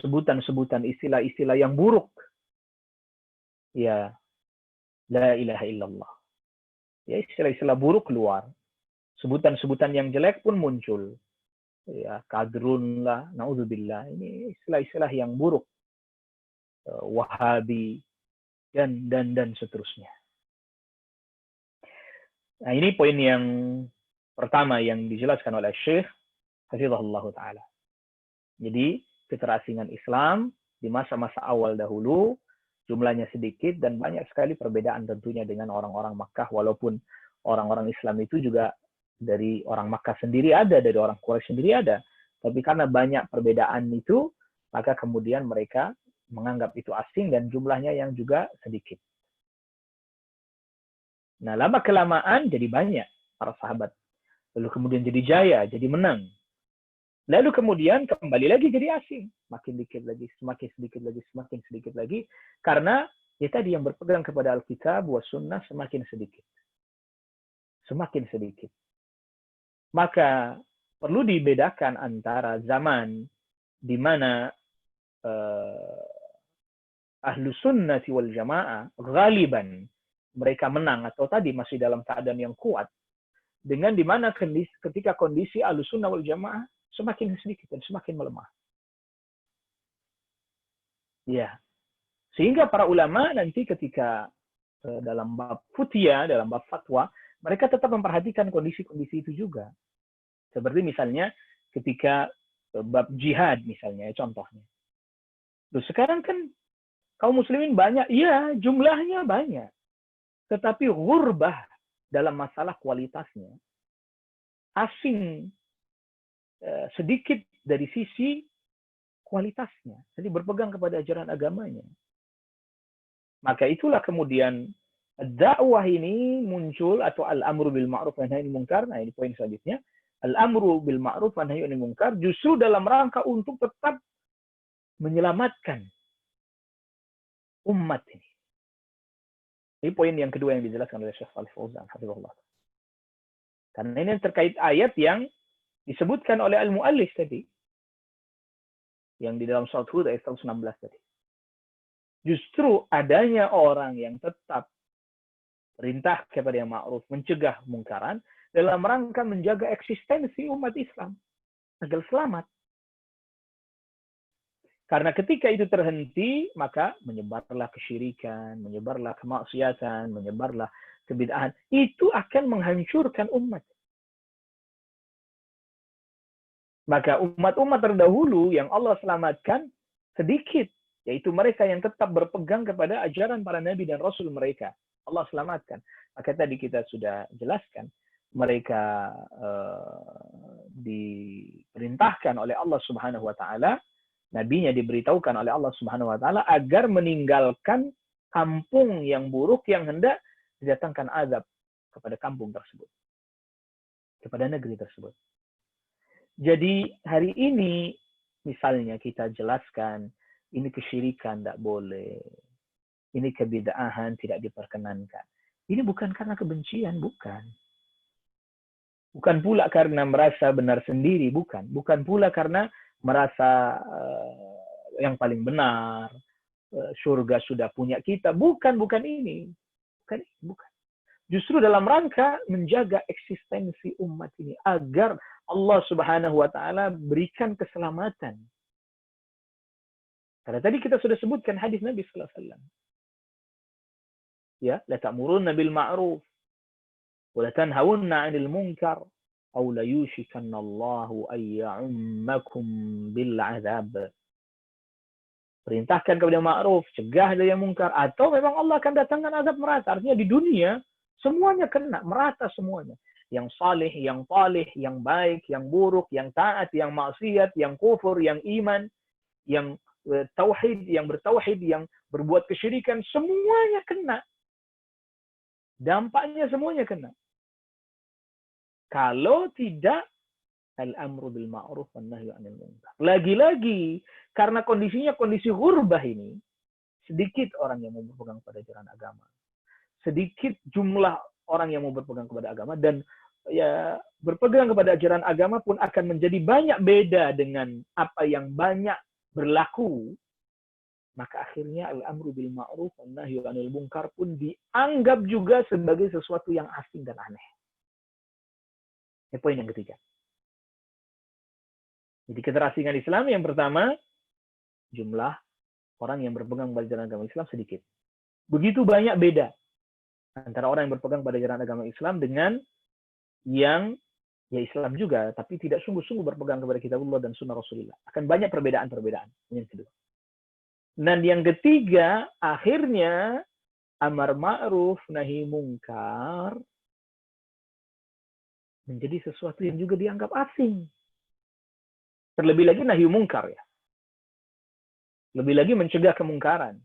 sebutan-sebutan istilah-istilah yang buruk. Ya, la ilaha illallah. Ya, istilah-istilah buruk keluar. Sebutan-sebutan yang jelek pun muncul. Ya, kadrun lah, nauzubillah. Ini istilah-istilah yang buruk. Wahabi dan seterusnya. Nah, ini poin yang pertama yang dijelaskan oleh Syekh Hafizahullah Ta'ala. Jadi, keterasingan Islam di masa-masa awal dahulu, jumlahnya sedikit dan banyak sekali perbedaan tentunya dengan orang-orang Makkah, walaupun orang-orang Islam itu juga dari orang Makkah sendiri ada, dari orang Quraisy sendiri ada. Tapi karena banyak perbedaan itu, maka kemudian mereka menganggap itu asing dan jumlahnya yang juga sedikit. Nah, lama-kelamaan jadi banyak para sahabat. Lalu kemudian jadi jaya, jadi menang. Lalu kemudian kembali lagi jadi asing. Makin dikit lagi, semakin sedikit lagi, semakin sedikit lagi. Karena ya tadi yang berpegang kepada Alkitab wa Sunnah semakin sedikit. Semakin sedikit. Maka perlu dibedakan antara zaman di mana ahlu sunnati wal jamaah ghaliban mereka menang atau tadi masih dalam keadaan yang kuat, dengan di mana ketika kondisi ahlu sunnah wal jamaah semakin sedikit dan semakin melemah. Ya, sehingga para ulama nanti ketika dalam bab futya, dalam bab fatwa, mereka tetap memperhatikan kondisi-kondisi itu juga. Seperti misalnya ketika bab jihad misalnya, contohnya. Loh, sekarang kan kaum muslimin banyak, iya jumlahnya banyak. Tetapi ghurbah dalam masalah kualitasnya, asing sedikit dari sisi kualitasnya. Jadi berpegang kepada ajaran agamanya. Maka itulah kemudian dakwah ini muncul, atau al-amru bil ma'ruf wa nahy anil munkar. Nah, ini poin selanjutnya. Al-amru bil ma'ruf wa nahy anil munkar justru dalam rangka untuk tetap menyelamatkan umat ini. Ini poin yang kedua yang dijelaskan oleh Syekh Shalih Fauzan hafizahullah. Karena ini terkait ayat yang disebutkan oleh al-muallif tadi, yang di dalam surat Hud ayat 116 tadi. Justru adanya orang yang tetap perintah kepada yang ma'ruf, mencegah mungkaran, dalam rangka menjaga eksistensi umat Islam agar selamat. Karena ketika itu terhenti, maka menyebarlah kesyirikan, menyebarlah kemaksiatan, menyebarlah kebid'ahan. Itu akan menghancurkan umat. Maka umat-umat terdahulu yang Allah selamatkan sedikit, yaitu mereka yang tetap berpegang kepada ajaran para nabi dan rasul mereka. Allah selamatkan. Maka tadi kita sudah jelaskan, mereka diperintahkan oleh Allah Subhanahu wa taala, nabinya diberitahukan oleh Allah Subhanahu wa taala agar meninggalkan kampung yang buruk yang hendak didatangkan azab kepada kampung tersebut, kepada negeri tersebut. Jadi hari ini misalnya kita jelaskan ini kesyirikan tidak boleh, ini kebid'ahan tidak diperkenankan. Ini bukan karena kebencian, bukan. Bukan pula karena merasa benar sendiri, bukan. Bukan pula karena merasa yang paling benar, surga sudah punya kita. Bukan ini. Bukan. Justru dalam rangka menjaga eksistensi umat ini agar Allah Subhanahu wa taala berikan keselamatan. Karena tadi kita sudah sebutkan hadis Nabi sallallahu alaihi wasallam. Ya, la ta'muruna bil ma'ruf wa la tanhauna 'anil munkar aw la yushikanna Allahu ay ya'ummakum bil 'adzab. Perintahkan kepada ma'ruf, cegah dari yang munkar, atau memang Allah akan datangkan azab merata. Artinya di dunia semuanya kena, merata semuanya. Yang saleh, yang taleh, yang baik, yang buruk, yang taat, yang maksiat, yang kufur, yang iman, yang tauhid, yang bertauhid, yang berbuat kesyirikan, semuanya kena. Dampaknya semuanya kena. Kalau tidak al-amru bil ma'ruf wan nahyu 'anil munkar. Lagi-lagi karena kondisinya kondisi ghurbah ini, sedikit orang yang mau berpegang pada ajaran agama. Sedikit jumlah orang yang mau berpegang kepada agama, dan ya berpegang kepada ajaran agama pun akan menjadi banyak beda dengan apa yang banyak berlaku. Maka akhirnya al-amru bil ma'ruf wan nahyu 'anil munkar pun dianggap juga sebagai sesuatu yang asing dan aneh. Ini poin yang ketiga. Jadi keterasingan Islam yang pertama, jumlah orang yang berpegang pada ajaran agama Islam sedikit. Begitu banyak beda. Antara orang yang berpegang pada ajaran agama Islam dengan yang ya Islam juga, tapi tidak sungguh-sungguh berpegang kepada kitabullah dan sunnah Rasulullah. Akan banyak perbedaan-perbedaan. Yang kedua. Dan yang ketiga, akhirnya amar ma'ruf nahi mungkar menjadi sesuatu yang juga dianggap asing. Terlebih lagi nahi mungkar ya. Lebih lagi mencegah kemungkaran.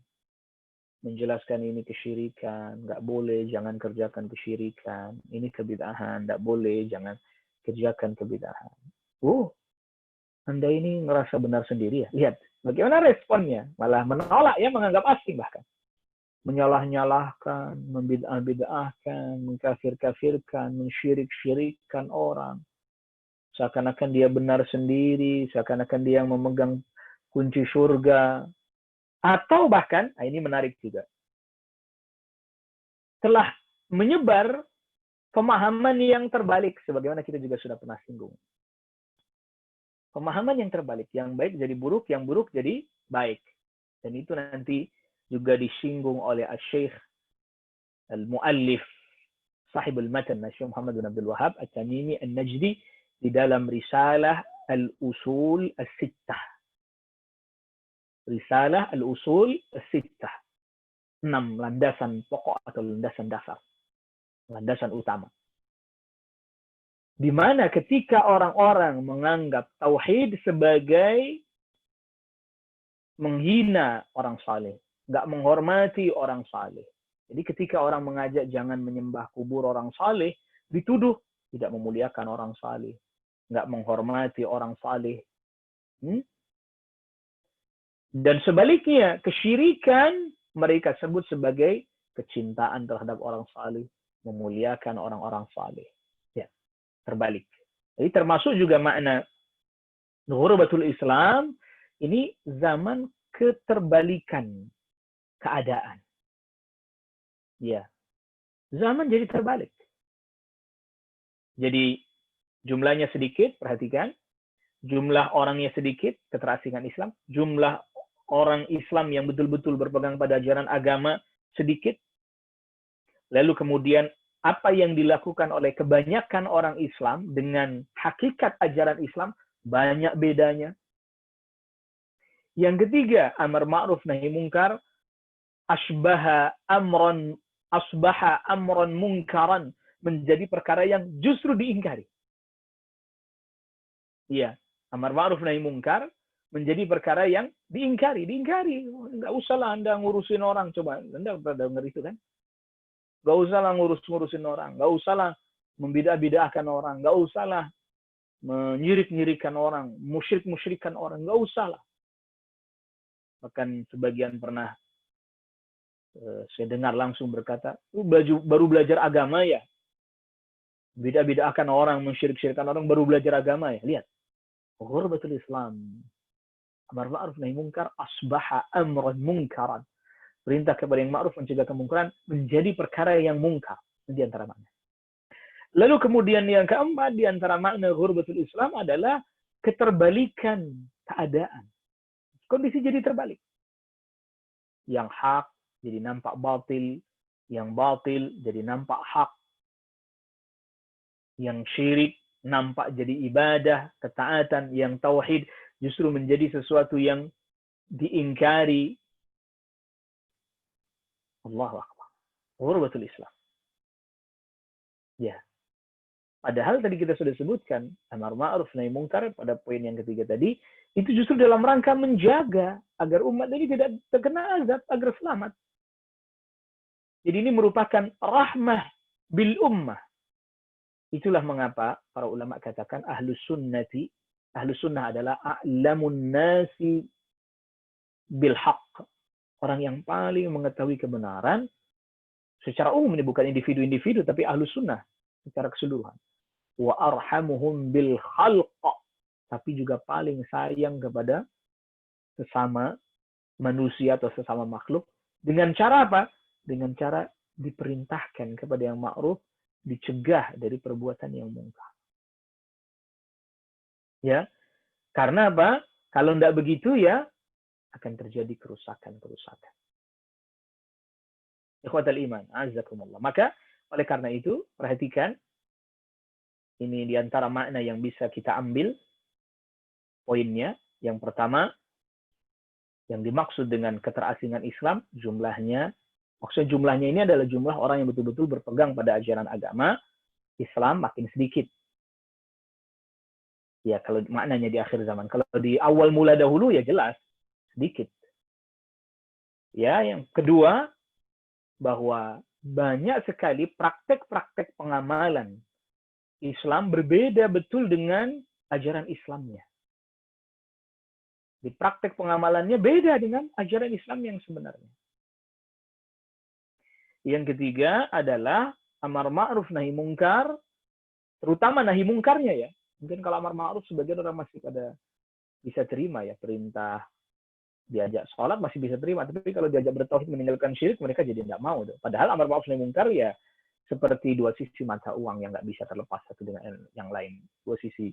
Menjelaskan ini kesyirikan, nggak boleh, jangan kerjakan kesyirikan. Ini kebid'ahan, nggak boleh, jangan kerjakan kebid'ahan. Anda ini ngerasa benar sendiri ya? Lihat, bagaimana responnya? Malah menolak ya, menganggap asing bahkan. Menyalah-nyalahkan, membid'ah-bid'ahkan, mengkafir-kafirkan, mensyirik-syirikkan orang. Seakan-akan dia benar sendiri, seakan-akan dia yang memegang kunci surga. Atau bahkan, ini menarik juga, telah menyebar pemahaman yang terbalik, sebagaimana kita juga sudah pernah singgung. Pemahaman yang terbalik, yang baik jadi buruk, yang buruk jadi baik. Dan itu nanti juga disinggung oleh Al-Syeikh Al-Muallif Sahib Al-Matan, Syekh Muhammad bin Abdul Wahab At-Tamimi An-Najdi di dalam risalah Al-Usul As-Sittah. Risalah Al-Usul As-Sittah. 6 landasan pokok atau landasan dasar. Landasan utama. Di mana ketika orang-orang menganggap tauhid sebagai menghina orang saleh, nggak menghormati orang saleh. Jadi ketika orang mengajak jangan menyembah kubur orang saleh, dituduh tidak memuliakan orang saleh, nggak menghormati orang saleh. Dan sebaliknya, kesyirikan mereka sebut sebagai kecintaan terhadap orang saleh, memuliakan orang-orang saleh. Ya, terbalik. Jadi termasuk juga makna Ghurbatul Islam, ini zaman keterbalikan keadaan. Ya, zaman jadi terbalik. Jadi jumlahnya sedikit, perhatikan. Jumlah orangnya sedikit, keterasingan Islam. Jumlah orang Islam yang betul-betul berpegang pada ajaran agama sedikit. Lalu kemudian apa yang dilakukan oleh kebanyakan orang Islam dengan hakikat ajaran Islam banyak bedanya. Yang ketiga, amar ma'ruf nahi mungkar asbaha amran munkaran, menjadi perkara yang justru diingkari. Iya, amar ma'ruf nahi mungkar menjadi perkara yang diingkari. Enggak usahlah Anda ngurusin orang, coba Anda pernah dengar itu kan? Enggak usahlah ngurusin orang, enggak usahlah membidah-bidahkan orang, enggak usahlah menyirik-nyirikan orang, musyrik-musyrikan orang, enggak usahlah. Bahkan sebagian pernah saya dengar langsung berkata, baru belajar agama ya? Bidah-bidahkan orang, mensyirik-syirikan orang, baru belajar agama ya? Lihat. Ghurbatul Islam. Amar ma'ruf nahi mungkar asbaha amran munkaran. Perintah kepada yang ma'ruf, mencegah kemungkaran menjadi perkara yang mungkar. Di antara makna. Lalu kemudian yang keempat di antara makna ghurbatul Islam adalah keterbalikan keadaan. Kondisi jadi terbalik. Yang hak jadi nampak batil, yang batil jadi nampak hak. Yang syirik nampak jadi ibadah, ketaatan, yang tauhid justru menjadi sesuatu yang diingkari. Allahu Akbar. Ghurbatul Islam. Ya. Padahal tadi kita sudah sebutkan, amar ma'ruf nahi mungkar pada poin yang ketiga tadi, itu justru dalam rangka menjaga agar umat ini tidak terkena azab, agar selamat. Jadi ini merupakan rahmah bil ummah. Itulah mengapa para ulama katakan ahlus sunnah adalah a'lamun nasi bil haqq. Orang yang paling mengetahui kebenaran secara umum, ini bukan individu-individu, tapi ahlus sunnah secara keseluruhan. Wa arhamuhum bil khalq, tapi juga paling sayang kepada sesama manusia atau sesama makhluk. Dengan cara apa? Dengan cara diperintahkan kepada yang ma'ruf, dicegah dari perbuatan yang mungkar. Ya, karena apa? Kalau tidak begitu ya akan terjadi kerusakan-kerusakan. Ikhwatal iman, azakumullah. Maka oleh karena itu, perhatikan ini di antara makna yang bisa kita ambil poinnya. Yang pertama, yang dimaksud dengan keterasingan Islam, jumlahnya, maksudnya jumlahnya ini adalah jumlah orang yang betul-betul berpegang pada ajaran agama Islam makin sedikit. Ya, kalau maknanya di akhir zaman. Kalau di awal mula dahulu ya jelas, sedikit. Ya, yang kedua, bahwa banyak sekali praktek-praktek pengamalan Islam berbeda betul dengan ajaran Islamnya. Di praktek pengamalannya beda dengan ajaran Islam yang sebenarnya. Yang ketiga adalah amar ma'ruf nahi mungkar, terutama nahi mungkarnya ya. Mungkin kalau amar ma'ruf sebagian orang masih pada bisa terima ya, perintah diajak sholat masih bisa terima, tapi kalau diajak bertauhid meninggalkan syirik mereka jadi tidak mau. Padahal amar ma'ruf nahi mungkar ya seperti dua sisi mata uang yang nggak bisa terlepas satu dengan yang lain. Dua sisi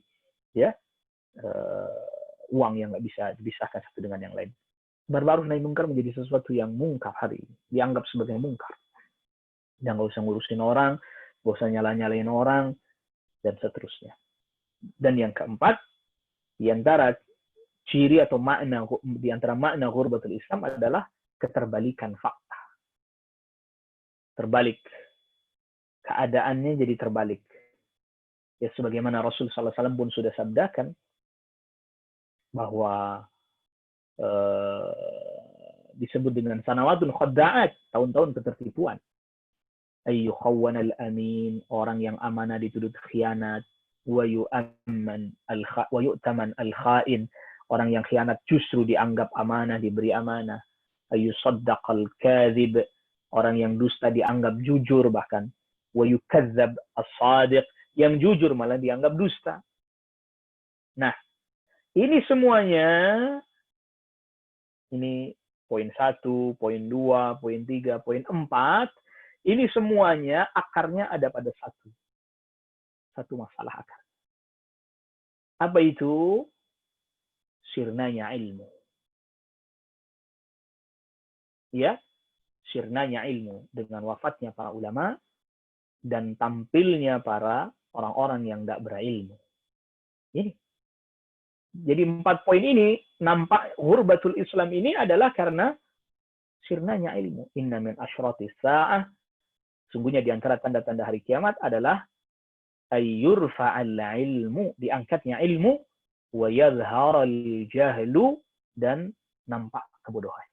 ya uang yang nggak bisa dipisahkan satu dengan yang lain. Amar ma'ruf nahi mungkar menjadi sesuatu yang mungkar hari ini, dianggap sebagai mungkar. Yang nggak usah ngurusin orang, nggak usah nyala-nyalain orang, dan seterusnya. Dan yang keempat, di antara ciri atau makna di antara makna ghurbatul Islam adalah keterbalikan fakta. Terbalik. Keadaannya jadi terbalik. Ya sebagaimana Rasul SAW pun sudah sabdakan bahwa disebut dengan sanawatun khadda'at, tahun-tahun ketertipuan. Ayyu khawwanal amin, orang yang amanah dituduh khianat, wa yu'taman al-kha'in, orang yang khianat justru dianggap amanah, diberi amanah. Ayyu saddaqal kadhib, orang yang dusta dianggap jujur bahkan. Wa yukazzab as-sadiq, yang jujur malah dianggap dusta. Nah, ini semuanya, ini poin 1, poin 2, poin 3, poin 4, ini semuanya akarnya ada pada satu masalah akar. Apa itu? Sirnanya ilmu. Ya, sirnanya ilmu dengan wafatnya para ulama dan tampilnya para orang-orang yang tidak berilmu. Ini. Jadi 4 poin ini nampak ghurbatul Islam ini adalah karena sirnanya ilmu. Inna min asyratis sa'ah, sungguhnya di antara tanda-tanda hari kiamat adalah ayyurfa'al ilmu, diangkatnya ilmu, wa yadhharal jahlu, dan nampak kebodohan.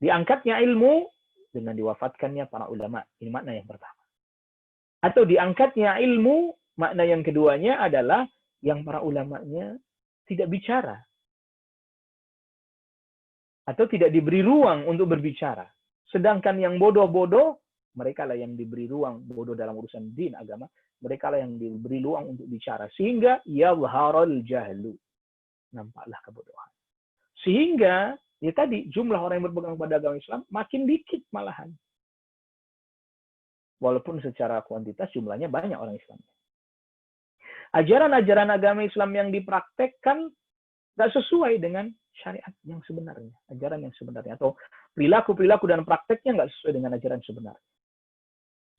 Diangkatnya ilmu dengan diwafatkannya para ulama. Ini makna yang pertama. Atau diangkatnya ilmu, makna yang keduanya adalah yang para ulamanya tidak bicara. Atau tidak diberi ruang untuk berbicara. Sedangkan yang bodoh-bodoh, mereka lah yang diberi ruang, bodoh dalam urusan din, agama, mereka lah yang diberi ruang untuk bicara. Sehingga yadhharal jahlu, nampaklah kebodohan. Sehingga ya tadi jumlah orang yang berpegang pada agama Islam makin dikit malahan. Walaupun secara kuantitas jumlahnya banyak orang Islam. Ajaran-ajaran agama Islam yang dipraktekkan tidak sesuai dengan syariat yang sebenarnya, ajaran yang sebenarnya, atau perilaku-perilaku dan prakteknya nggak sesuai dengan ajaran sebenarnya.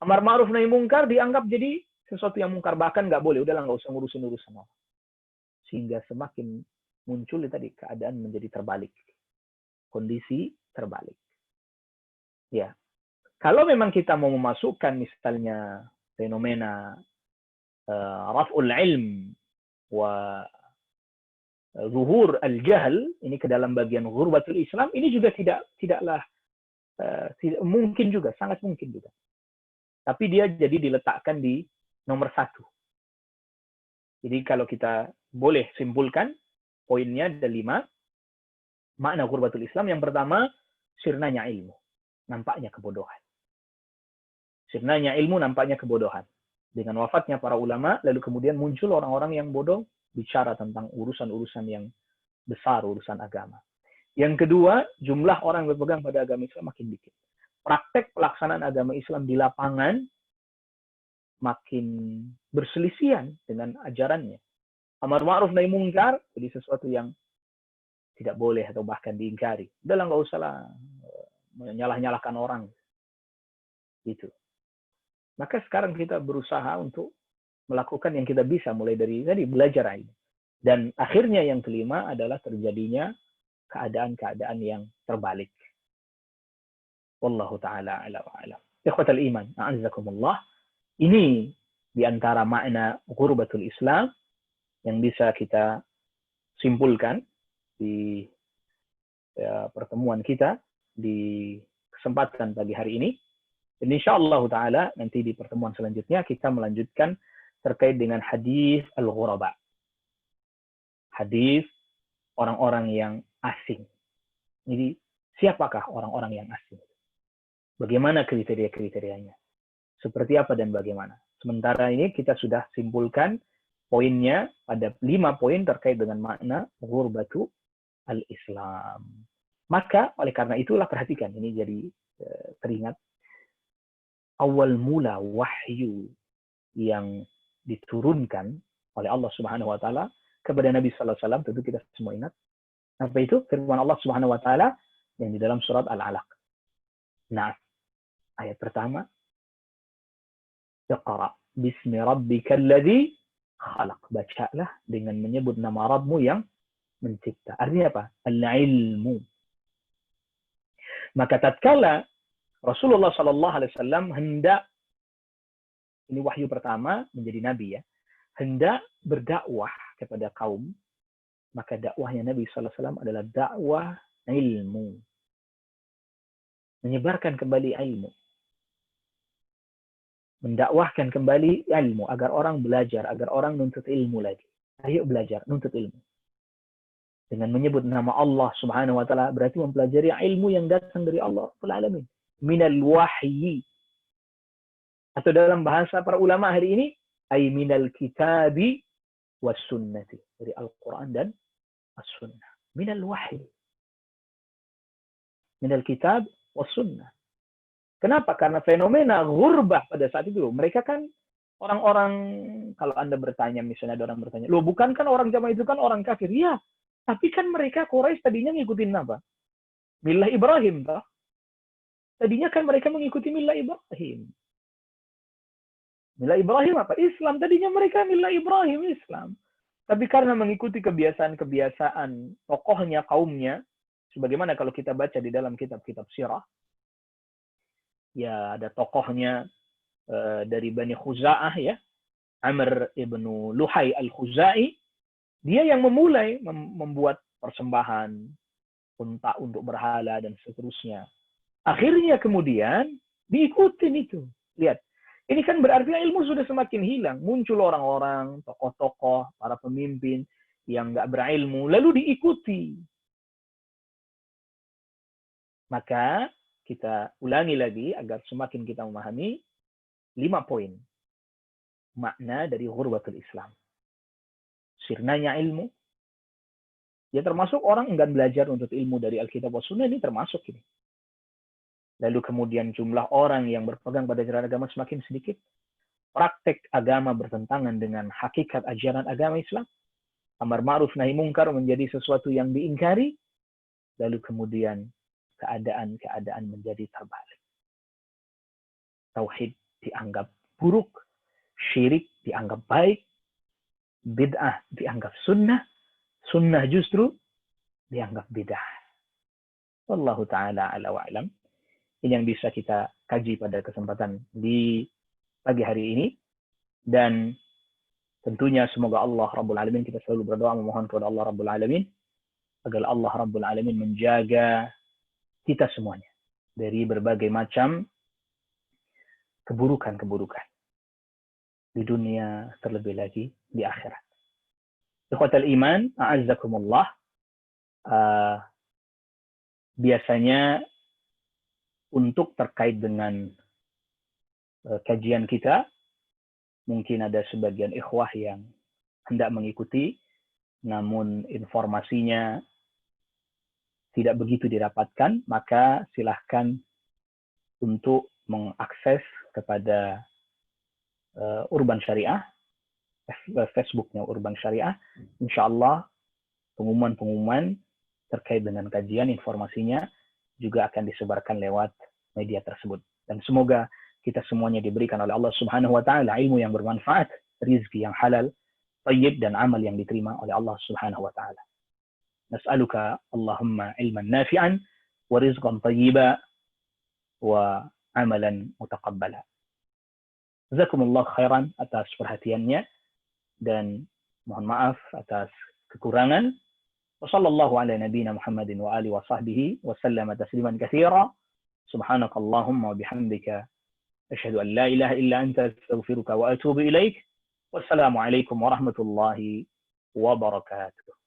Amar ma'ruf nahi mungkar dianggap jadi sesuatu yang mungkar, bahkan nggak boleh, udahlah nggak usah ngurusin urusan orang. Sehingga semakin muncul tadi keadaan menjadi terbalik, kondisi terbalik. Ya, kalau memang kita mau memasukkan misalnya fenomena raf'ul ilm wa zuhur al-jahl ini ke dalam bagian ghurbatul Islam, ini juga tidaklah tidak mungkin juga, sangat mungkin juga. Tapi dia jadi diletakkan di nomor 1. Jadi kalau kita boleh simpulkan, poinnya ada 5. Makna ghurbatul Islam yang pertama, sirnanya ilmu, nampaknya kebodohan. Sirnanya ilmu, nampaknya kebodohan. Dengan wafatnya para ulama, lalu kemudian muncul orang-orang yang bodoh bicara tentang urusan-urusan yang besar, urusan agama. Yang kedua, jumlah orang yang berpegang pada agama Islam makin dikit. Praktek pelaksanaan agama Islam di lapangan makin berselisihan dengan ajarannya. Amar ma'ruf nahi mungkar jadi sesuatu yang tidak boleh atau bahkan diingkari. Udahlah nggak usah lah menyalah-nyalahkan orang. Gitu. Maka sekarang kita berusaha untuk melakukan yang kita bisa, mulai dari tadi belajar ini. Dan akhirnya yang kelima adalah terjadinya keadaan-keadaan yang terbalik. Wallahu ta'ala ala wa alam. Ikhwatal iman, a'azzakumullah. Ini di antara makna ghurbatul Islam yang bisa kita simpulkan di pertemuan kita di kesempatan pagi hari ini. Dan insyaallah ta'ala nanti di pertemuan selanjutnya kita melanjutkan terkait dengan hadis al-ghuraba. Hadis orang-orang yang asing. Jadi siapakah orang-orang yang asing? Bagaimana kriteria-kriterianya? Seperti apa dan bagaimana? Sementara ini kita sudah simpulkan poinnya ada 5 poin terkait dengan makna ghurbatu al-Islam. Maka oleh karena itulah perhatikan, ini jadi teringat awal mula wahyu yang diturunkan oleh Allah Subhanahu wa taala kepada Nabi sallallahu alaihi wasallam, tentu kita semua ingat. Apa itu? Firman Allah Subhanahu wa taala yang di dalam surat Al-Alaq. Nah, ayat pertama, Iqra bismi rabbikal ladzi khalaq. Bacalah dengan menyebut nama Rabbmu yang mencipta. Artinya apa? Al-ilmu. Maka tatkala Rasulullah sallallahu alaihi wasallam hendak, ini wahyu pertama menjadi nabi ya, hendak berdakwah kepada kaum, maka dakwahnya Nabi sallallahu alaihi wasallam adalah dakwah ilmu. Menyebarkan kembali ilmu. Mendakwahkan kembali ilmu agar orang belajar, agar orang nuntut ilmu lagi. Ayo belajar, nuntut ilmu. Dengan menyebut nama Allah Subhanahu wa taala berarti mempelajari ilmu yang datang dari Allah Rabbul Alamin. Minal wahyi. Atau dalam bahasa para ulama hari ini, ay minal kitabi was sunnati. Dari Al-Quran dan as-sunnah. Minal wahyi. Minal kitab was sunnah. Kenapa? Karena fenomena ghurbah pada saat itu. Mereka kan orang-orang, kalau Anda bertanya, misalnya ada orang bertanya, loh bukan kan orang zaman itu kan orang kafir? Ya, tapi kan mereka Quraisy tadinya ngikutin apa? Millah Ibrahim, toh? Tadinya kan mereka mengikuti millah Ibrahim. Millah Ibrahim apa? Islam. Tadinya mereka millah Ibrahim, Islam. Tapi karena mengikuti kebiasaan-kebiasaan tokohnya, kaumnya, sebagaimana kalau kita baca di dalam kitab-kitab sirah, ya ada tokohnya dari Bani Khuza'ah ya, Amr ibnu Luhai al-Khuzai, dia yang memulai membuat persembahan unta untuk berhala dan seterusnya. Akhirnya kemudian diikutin itu. Lihat, ini kan berarti ilmu sudah semakin hilang. Muncul orang-orang, tokoh-tokoh, para pemimpin yang nggak berilmu, lalu diikuti. Maka kita ulangi lagi agar semakin kita memahami 5 poin makna dari ghurbatul Islam. Sirnanya ilmu. Ya termasuk orang enggan belajar untuk ilmu dari Alkitab wa Sunnah, ini termasuk ini. Lalu kemudian jumlah orang yang berpegang pada ajaran agama semakin sedikit. Praktek agama bertentangan dengan hakikat ajaran agama Islam. Amar ma'ruf nahi mungkar menjadi sesuatu yang diingkari. Lalu kemudian keadaan-keadaan menjadi terbalik. Tauhid dianggap buruk, syirik dianggap baik, bid'ah dianggap sunnah, sunnah justru dianggap bid'ah. Wallahu ta'ala ala wa'alam. Ini yang bisa kita kaji pada kesempatan di pagi hari ini. Dan tentunya semoga Allah Rabbul Alamin, kita selalu berdoa memohon kepada Allah Rabbul Alamin agar Allah Rabbul Alamin menjaga kita semuanya dari berbagai macam keburukan-keburukan di dunia, terlebih lagi di akhirat. Ikhwatal iman, a'azzakumullah. Biasanya untuk terkait dengan kajian kita, mungkin ada sebagian ikhwah yang hendak mengikuti, namun informasinya tidak begitu didapatkan, maka silahkan untuk mengakses kepada Urban Syariah, Facebooknya Urban Syariah. Insya Allah pengumuman-pengumuman terkait dengan kajian informasinya juga akan disebarkan lewat media tersebut. Dan semoga kita semuanya diberikan oleh Allah Subhanahu wa taala ilmu yang bermanfaat, rizki yang halal, thayyib, dan amal yang diterima oleh Allah Subhanahu wa taala. Nas'aluka Allahumma ilman nafi'an wa rizqan thayyiba wa amalan mutaqabbala. Jazakumullah khairan atas perhatiannya dan mohon maaf atas kekurangan. Wassallallahu ala nabiyyina Muhammadin wa alihi wa sahbihi wa sallama tasliman katsira. Subhanakallahumma wa bihamdika asyhadu an la ilaha illa anta astaghfiruka wa atubu ilaik. Wassalamu alaikum warahmatullahi wabarakatuh.